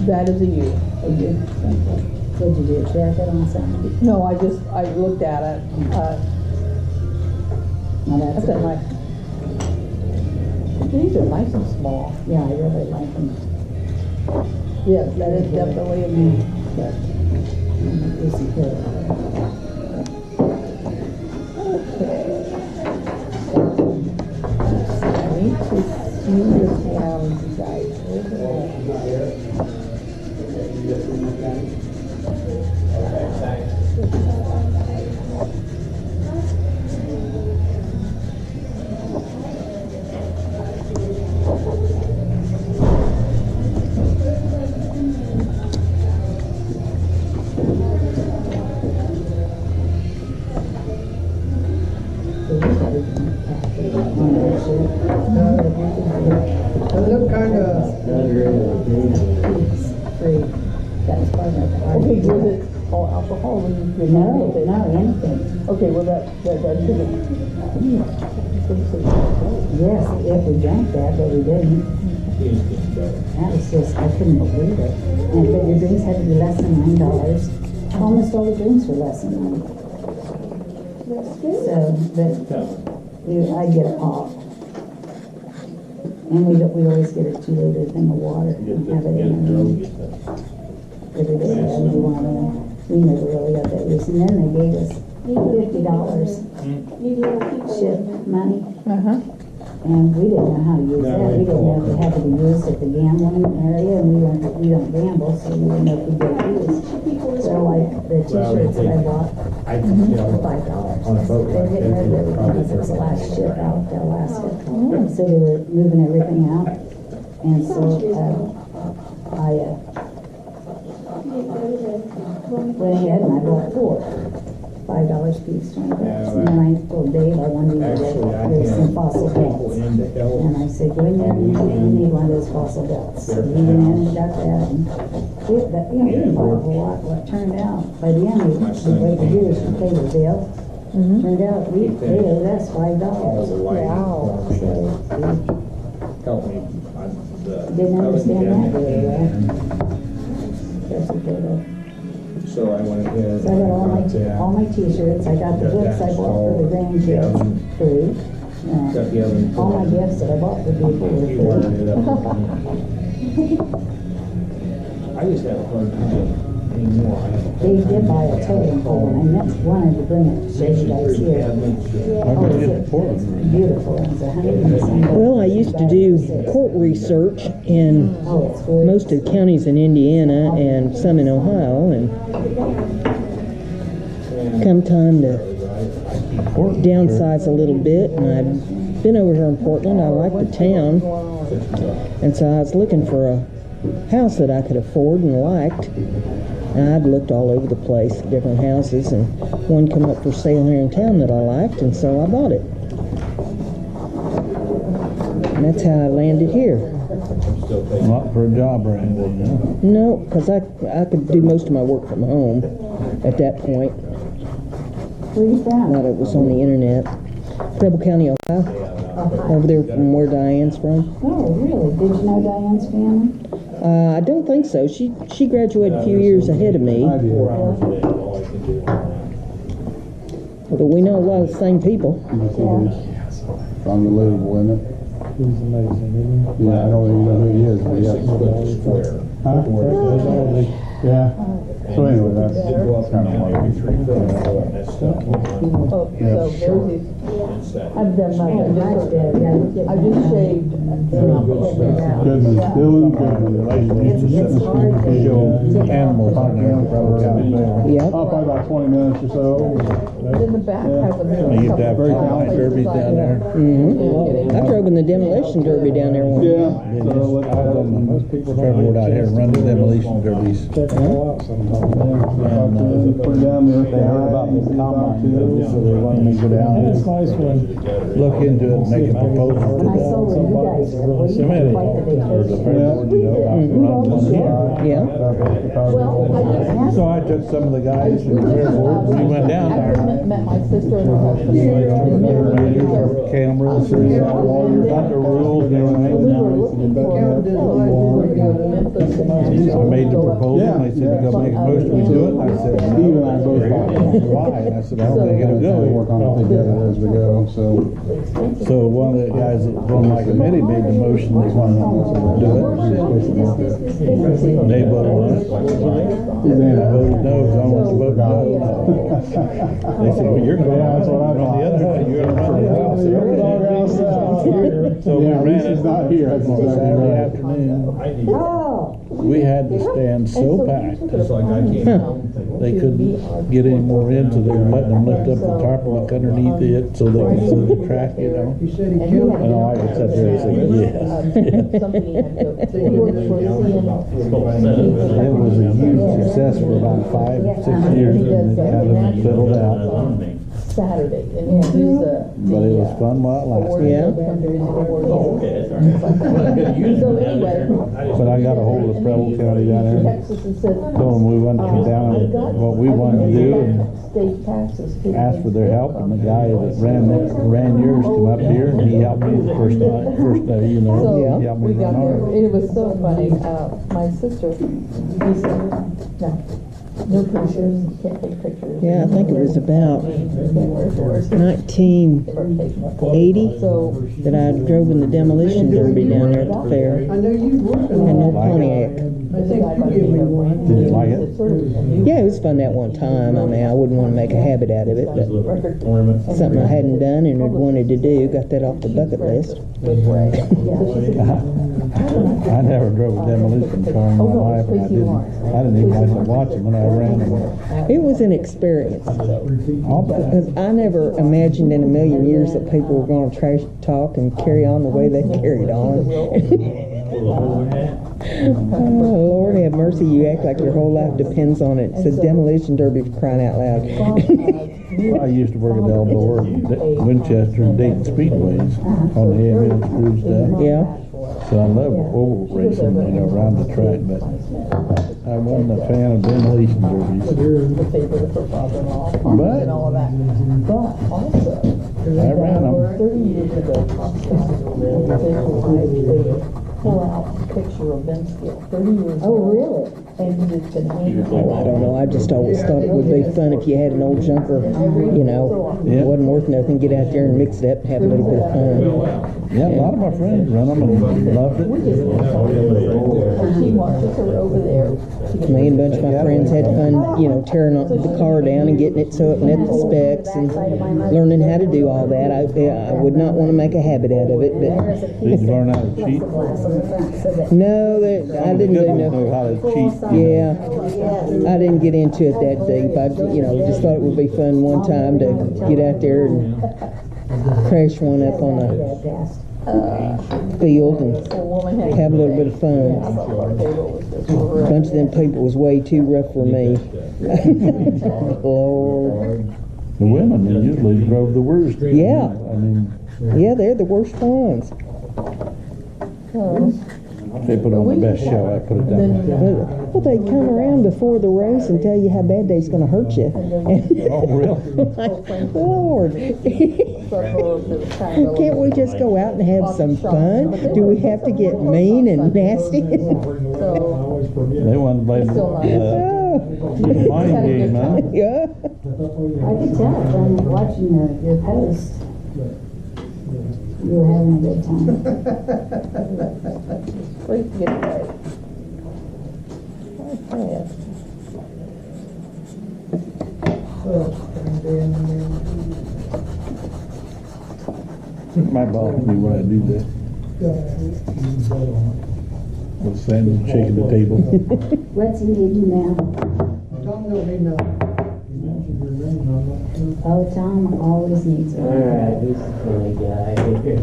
That is a you. A you? Did you do a jacket on something? No, I looked at it. No, that's That's nice. These are nice and small. Yeah, I really like them. Yes, that is definitely a me. But, do some good. Okay. It looked kinda, Free. That's part of the Okay, was it all alcohol when you did No, that? no, anything. Okay, well, that shouldn't. Yes, if we drank that, but we didn't. That was just, I couldn't believe it. And but your drinks had to be less than $9. Almost all the drinks were less than $9. So, but I get a pop. And we always get a 2-liter thing of water and have it in there. Every day, and we never really got that use. And then they gave us $50 ship money. And we didn't know how to use that. We didn't know if it had to be used at the gambling area, and we don't gamble, so we didn't know if we'd get used. So like the t-shirts that I bought for $5. They're getting rid of everything because it's the last ship out to Alaska. So they were moving everything out. And so I went ahead and I bought 4. $5 piece, $20. And then I told Dave I wanted to get some fossil belts. And I said, go in there and you need one of those fossil belts. So he went in and got that. And we didn't buy a whole lot. What turned out, by the end, the way to do is to pay the bill. Turned out they owed us $5. Wow. So we didn't understand that very well. That's what they did. So I went ahead. So I got all my t-shirts, I got the books I bought for the grandkids free. All my gifts that I bought for people were free. I just have a hard time anymore. They did buy a totem pole and I wanted to bring it to show you guys here. Oh, it's beautiful, it's 100%. Well, I used to do court research in most of the counties in Indiana and some in Ohio, and come time to downsize a little bit, and I've been over here in Portland. I like the town, and so I was looking for a house that I could afford and liked. And I'd looked all over the place, different houses, and one come up for sale here in town that I liked, and so I bought it. And that's how I landed here. Not for a job or anything, huh? No, because I could do most of my work from home at that point. Where are you from? Not it was on the internet. Preble County, Ohio. Over there from where Diane's from. Oh, really? Did you know Diane's family? I don't think so. She graduated a few years ahead of me. But we know a lot of the same people. Unbelievable, isn't it? He's amazing, isn't he? Yeah, I don't even know who he is, but yeah. Huh? Yeah. So anyway, that's kind of like. Oh, so there's these. I've done mine. I just shaved. Goodman, Dylan Goodman. Show animals on there. Yep. Oh, probably about 20 minutes or so. In the back has a They used to have combine derbies down there. I drove in the demolition derby down there once. Yeah. They just, I was on the travelboard out here running the demolition derbies. Check it all out sometime. Put it down there. They heard about this combine derby, so they wanted me to go down It's and nice when look into it and make a proposal to When I sold the it, you guys, well, you had quite the or the vacation. fair board, you know, about to run one here. Yeah. So I took some of the guys from the fair board, we went down I there. met my sister and her husband. There's our cameras, there's all your thunder rules and everything. We were looking for Memphis and I made the proposal, and they said, you go make a motion, we do it, and I said, Steve and I both bought it. why? And I said, I don't think it'll We'll go. work on it together as we go, so. So one of the guys that was on my committee made the motion, they wanted us to do it. They voted on it. I voted no, because I wanted to vote no. They said, well, you're going to Yeah, that's what I run the other way. You're going to run the house. So we Yeah, ran Lisa's it not here. That's exactly Saturday right. afternoon. Oh. We had the stand so packed, It's like I came home thinking, they couldn't get any more in, so they were letting them lift up the tarp and look underneath it so they could see the track, you know. He said he killed And all I could sit there and say, yes. Somebody had to, he worked for CN. It was a huge success for about 5 or 6 years, and it hasn't fiddled out. Saturday, and he used But it was fun while it lasted. Yeah. So anyway, But I got a hold of Preble County down there, Texas and said, told them we wanted to come down and what we wanted to do, and state taxes. asked for their help, and the guy that ran yours come up here, and he helped me the first day, you know, So he helped me we got run there, ours. it was so funny, my sister, he said, no pictures, can't take pictures. Yeah, I think it was about 1980 So, that I drove in the demolition derby down there at the fair. I know you worked on And no that. Pontiac. I think you gave me one. Did you like it? Yeah, it was fun that one time. I mean, I wouldn't want to make a habit out of it, but something I hadn't done and had wanted to do, got that off the bucket list. I never drove a demolition car in my life, and I didn't even like to watch them when I ran them. It was an experience. I'll bet. Because I never imagined in a million years that people were going to trash talk and carry on the way they carried on. Oh, Lord have mercy, you act like your whole life depends on it. It's a demolition derby for crying out loud. I used to work at Eldor, Winchester, and Dayton Speedways on the ambulance crew stuff. Yeah. So I love oval racing, you know, around the track, but I wasn't a fan of demolition derbies. the favorite for father-in-law, But and all of that. But also, I ran them. 30 years ago, they pull out a picture of Ben Skill, 30 years ago. Oh, really? And it's been hanging. Oh, I don't know, I just always thought it would be fun if you had an old junker, you know, Yeah. it wasn't worth nothing, get out there and mix it up and have a little bit of fun. Yeah, a lot of my friends run them and loved it. She watches her over there. Me and a bunch of my friends had fun, you know, tearing the car down and getting it so it met the specs and learning how to do all that. I would not want to make a habit out of it, but Did you learn how to cheat? no, I didn't do Good ones no. know how to cheat. Yeah, I didn't get into it that deep. I, you know, just thought it would be fun one time to get out there and crash one up on a field and have a little bit of fun. A bunch of them people was way too rough for me. Lord. The women, they usually drove the worst. Yeah. I mean, Yeah, they're the worst ones. they put on the best show, I put it down. Well, they come around before the race and tell you how bad they's going to hurt you. Oh, really? Like, Lord. Can't we just go out and have some fun? Do we have to get mean and nasty? They want to play the mind game, huh? Yeah. I could tell from watching your post. You were having a good time. Great to get away. Okay. My boss knew when I do that. With Sandra shaking the table. What's he needing now? Tom don't need nothing. Oh, Tom always needs one. Alright, who's the funny guy here?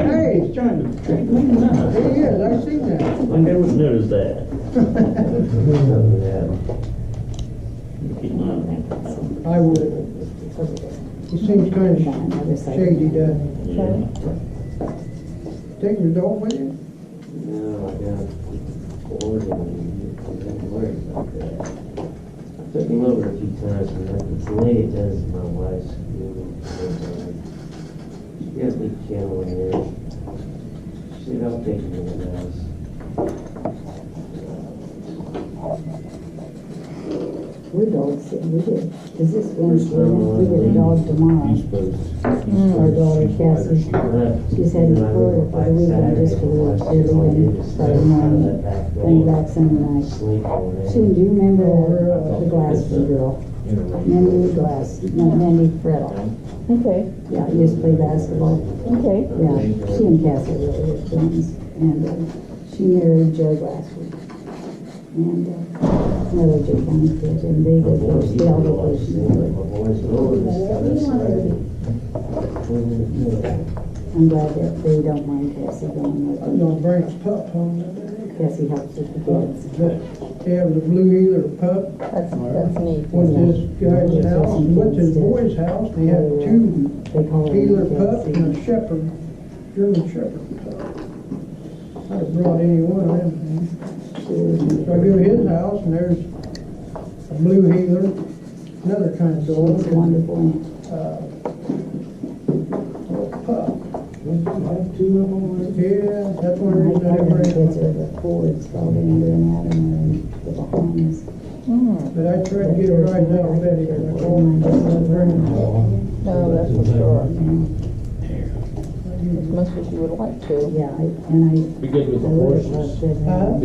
Hey, He's trying to trick me now. there he is, I seen that. I never noticed that. Keep my eye on him. I would. He seems kind of shady, doesn't he? Yeah. Taking your dog with you? No, I got bored and I'm worried about that. I took him over a few times, and it's the lady that does my wife's school. She got a big channel in there. She said, I'll take him to the house. we're dog sitting, we did, is this Wednesday, we get a dog tomorrow. Our daughter Cassie, she's heading to Florida for the weekend just for they're leaving Friday morning, coming back Sunday night. Do you remember the Glassford girl? Mandy Frettel. Okay, Yeah, used to play basketball. okay. Yeah, she and Cassie are really good friends, and she married Joe Glassford. And another Joe County kid, and they go to the elder person. I'm glad that they don't mind Cassie going with I'm them. gonna bring his pup home today. Cassie helps with the kids. They have the blue heeler pup. That's neat. Went to this guy's house, went to his boy's house, they had two They call her heeler pups Cassie. and a shepherd, German shepherd pup. I'd have brought any one of them. So I go to his house and there's a blue heeler, another kind of dog. It's wonderful. Pup. My Yeah, that's one reason I didn't bring kids it. are the Fords, probably under an Adam or in the Bahamas. But I tried to get her right now, Betty, but I called her, I was bringing her. No, that's for sure. As much as you would like to. Yeah, Be good with the horses. Be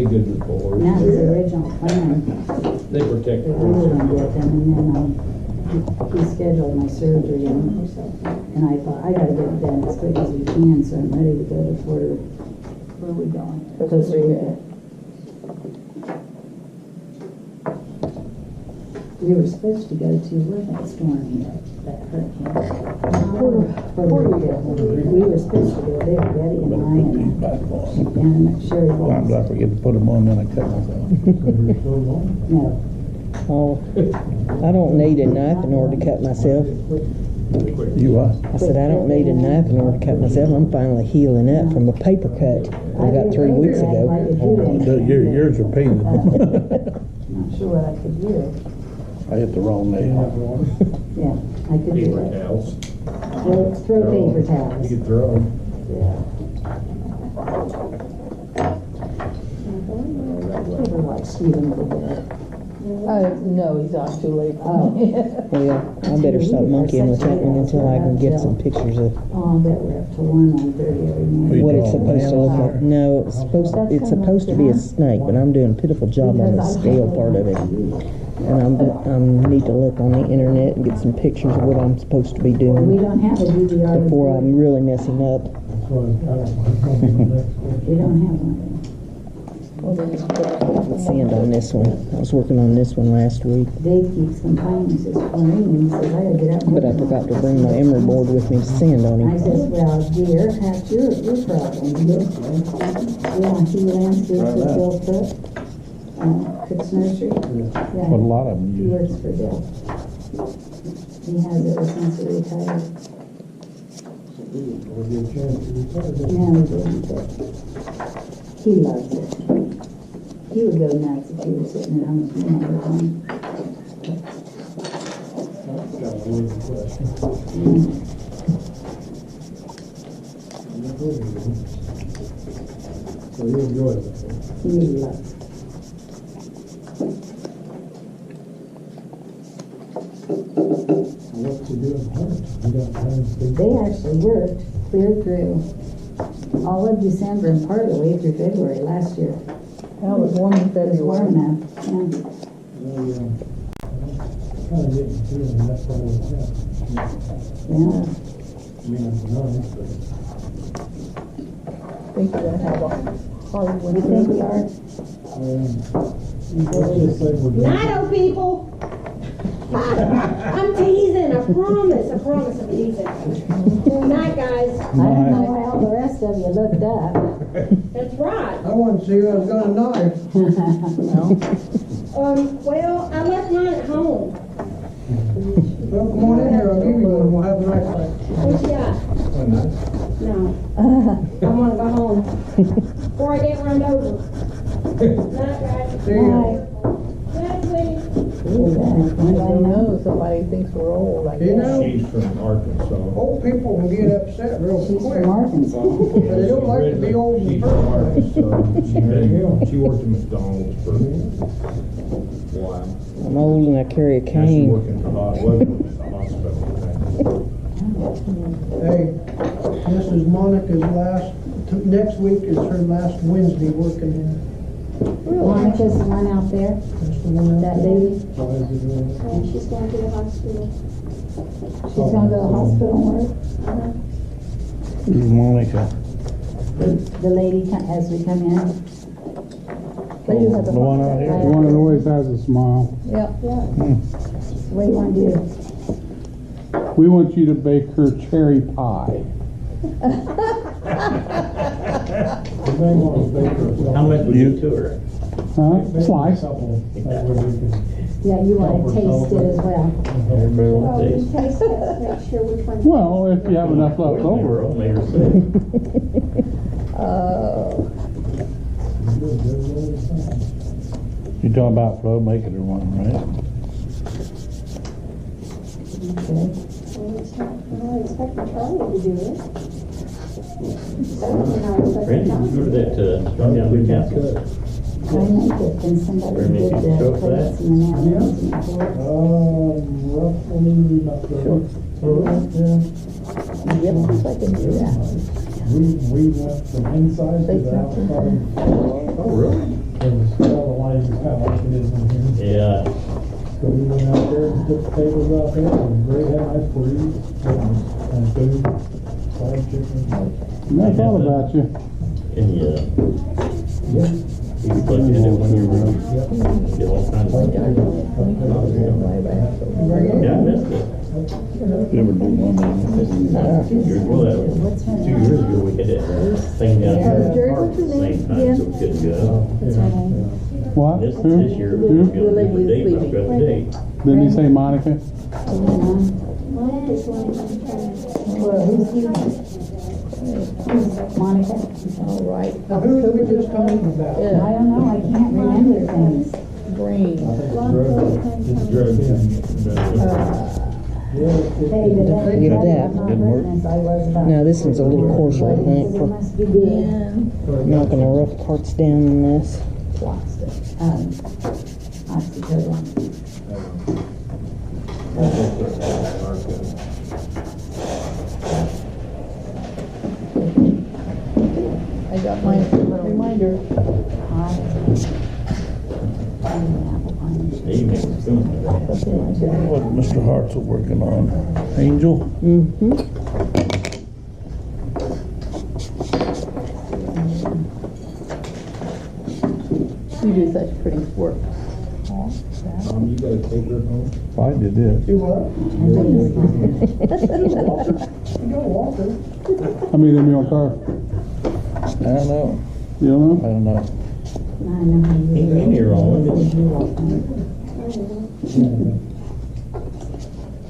good with the horses. That was the original plan. They protect We the were horses. gonna get them, and then, he scheduled my surgery, and I thought, I gotta get it done as quick as we can, so I'm ready to go to Florida. Where are we going? Costa Rica. We were supposed to go to, where that storm hit, that hurricane. Puerto Rico. We were supposed to go there, Betty and I, and Sherry Sometimes I Bowles. forget to put them on, then I cut myself. No, Oh, I don't need a knife in order to cut myself. You what? I said, I don't need a knife in order to cut myself. I'm finally healing up from a paper cut I got 3 weeks ago. Yours are painted. Not sure what I could do. I hit the wrong nail. Yeah, I could do Paper it. towels. Throw paper towels. You could throw them. Sort of like Stephen over there. No, he's not too late. Oh. Well, I better stop monkeying with that one until I can get some pictures of Oh, I bet we're up to 1:30 every morning. what it's supposed to look like. No, it's supposed to be a snake, but I'm doing a pitiful job on the scale part of it. And I need to look on the internet and get some pictures of what I'm supposed to be We doing don't have a DVR. before I'm really messing up. We don't have one. Well, then just put it- Sand on this one. I was working on this one last week, Dave keeps complaining, he says, Maureen, he saes, I gotta get up. and but I work forgot to on bring my emery board with me to sand on it." I him. says, well, dear, that's your problem. Yeah, he landscapes with Bill Cook, Cook's Nursery. But a Yeah, lot of them he use. works for Bill. He has it since he retired. No, he didn't, but he loves it. He would go nuts if he was sitting at home with me all the time. So you enjoy it. He really loves it. What you do at home? You got time to They actually worked clear through all of December and part of the way through February last year. Well, it was warm in It was warm February. enough, yeah. kind of getting through, and that's all it's got. Yeah. I mean, it's nice, but Think you're gonna have a hard You winter. think we are? let's just say we're doing. Night, old people. I'm teasing, I promise I'm teasing. Night, guys. I don't know why all the rest of you looked up. That's right. I wanted to see who I was gonna knife. Well, I left mine at home. Well, come on in here, I'll give you one, we'll have a nice night. What you got? No. I wanna go home before I get run over. Night, guys. See ya. Night, sweetie. Ooh, don't know, somebody thinks we're old, I You guess. know, She's from Arkansas. old people can get upset real She's quick. from Arkansas. But they don't like to be old in the She's first from place. Arkansas. She worked at McDonald's for a while. I'm old and I carry a Now she's cane. working for the hospital. Hey, this is Monica's last, next week is her last Wednesday working here. Monica's the one out there, That's the one that out lady. And she's going to the hospital. She's gonna go to the hospital and work. Who's Monica? The lady, as we come in. Lady who has a The one out here? The one that always has a smile. Yep. What do you wanna do? We want you to bake her cherry pie. How much would you to her? Huh? Slice. Yeah, you wanna taste it as well. Everybody Oh, wants we to taste test, make sure which one. Well, if you have enough left over. Made her sick. You talking about Flo making her one, right? Well, I expected Charlie to do it. Certainly not expecting Randy, Tom. you go to that, strong out the castle. I make it, and somebody Bring me did some the chocolate. plates and the napkins and the forks. roughly about Yep, I can do that. We went from inside to the outside. Oh, really? Because all the lighting is kind of like it is in here. Yeah. So we went out there and took the tables out there and Greg had ice cream and food, fried chicken. And I thought about you. And you plug it in when you're running. Get all kinds of. Yeah, I missed it. Never do one of 2 years ago, What's her 2 name? years ago, we had that thing down here at the Jerry, park what's at her the same name time, again? so we couldn't go. What's her name? What? This Who? year, Who? we're going The lady to date, who's but sleeping. got the date. Didn't he say Monica? Monica's one of them. Well, who's Monica? All right. Who did we just talking about? I Yeah, don't know, I can't remember things. green. It's drugs. Hey, the lady Give said that. I'm not Didn't work. hurting as I was about. Now this one's a little coarser, I think. It For must be good. And I'm not gonna rough parts down in this. Oxycodone. I got my reminder. Hey, man, it's doing it. What Mr. Hart's working on? Angel? Mm-hmm. You do such pretty work. You gotta take her home. I did it. Do what? You got a walker. How many of them in your car? I don't know. You don't I know? don't know. Ain't in here all of it.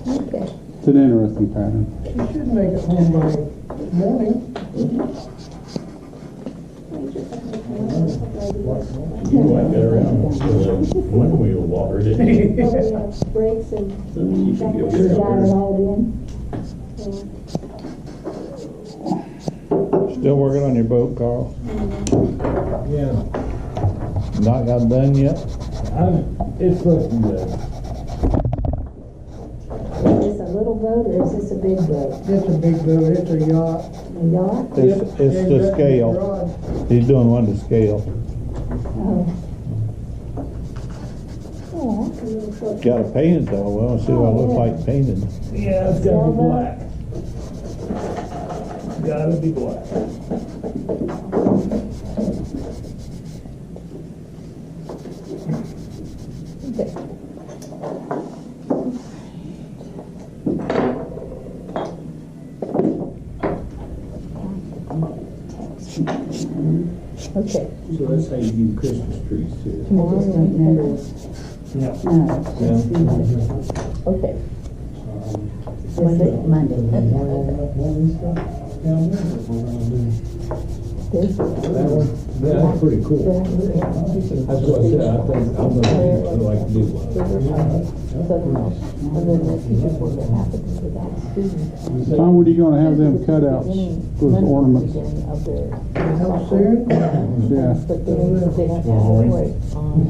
Okay. It's an interesting pattern. You should make it home by morning. Your wife got around with the one wheel walker, didn't she? Breaks and. So she should go Got get it her. all in. Still working on your boat, Carl? Yeah. Not got done yet? It's looking good. Is this a little boat or is this a big boat? It's a big boat, it's a yacht. A yacht? It's the scale. He's doing one to scale. Oh. Got to paint it though. Well, see what it looks like painted. Yeah, it's gotta be black. Gotta be black. Okay. Okay. So that's how you do Christmas trees too. I just don't remember. Yeah. No, it's Okay. Monday. This. That one, Yeah, that's pretty cool. That's what I said, I think, I'm gonna like to do one. And then the teachers were what happened to that student. Tom, when are you gonna have them cutouts, those ornaments? How soon? Yeah. But they have to separate on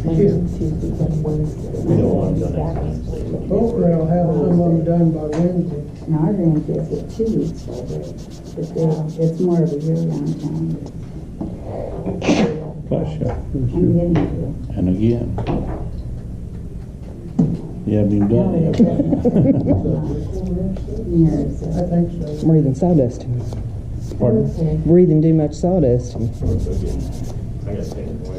Monday, Tuesday, and Wednesday. We don't want them done next Wednesday. Hopefully I'll have some of them done by Wednesday. Now, our grandkids get 2 weeks already, but it's more of a year-round thing. Bless you. I'm getting to it. And again. You haven't even done it yet. Years, I think so. Breathing sawdust. Pardon? Breathing too much sawdust. I gotta take it away.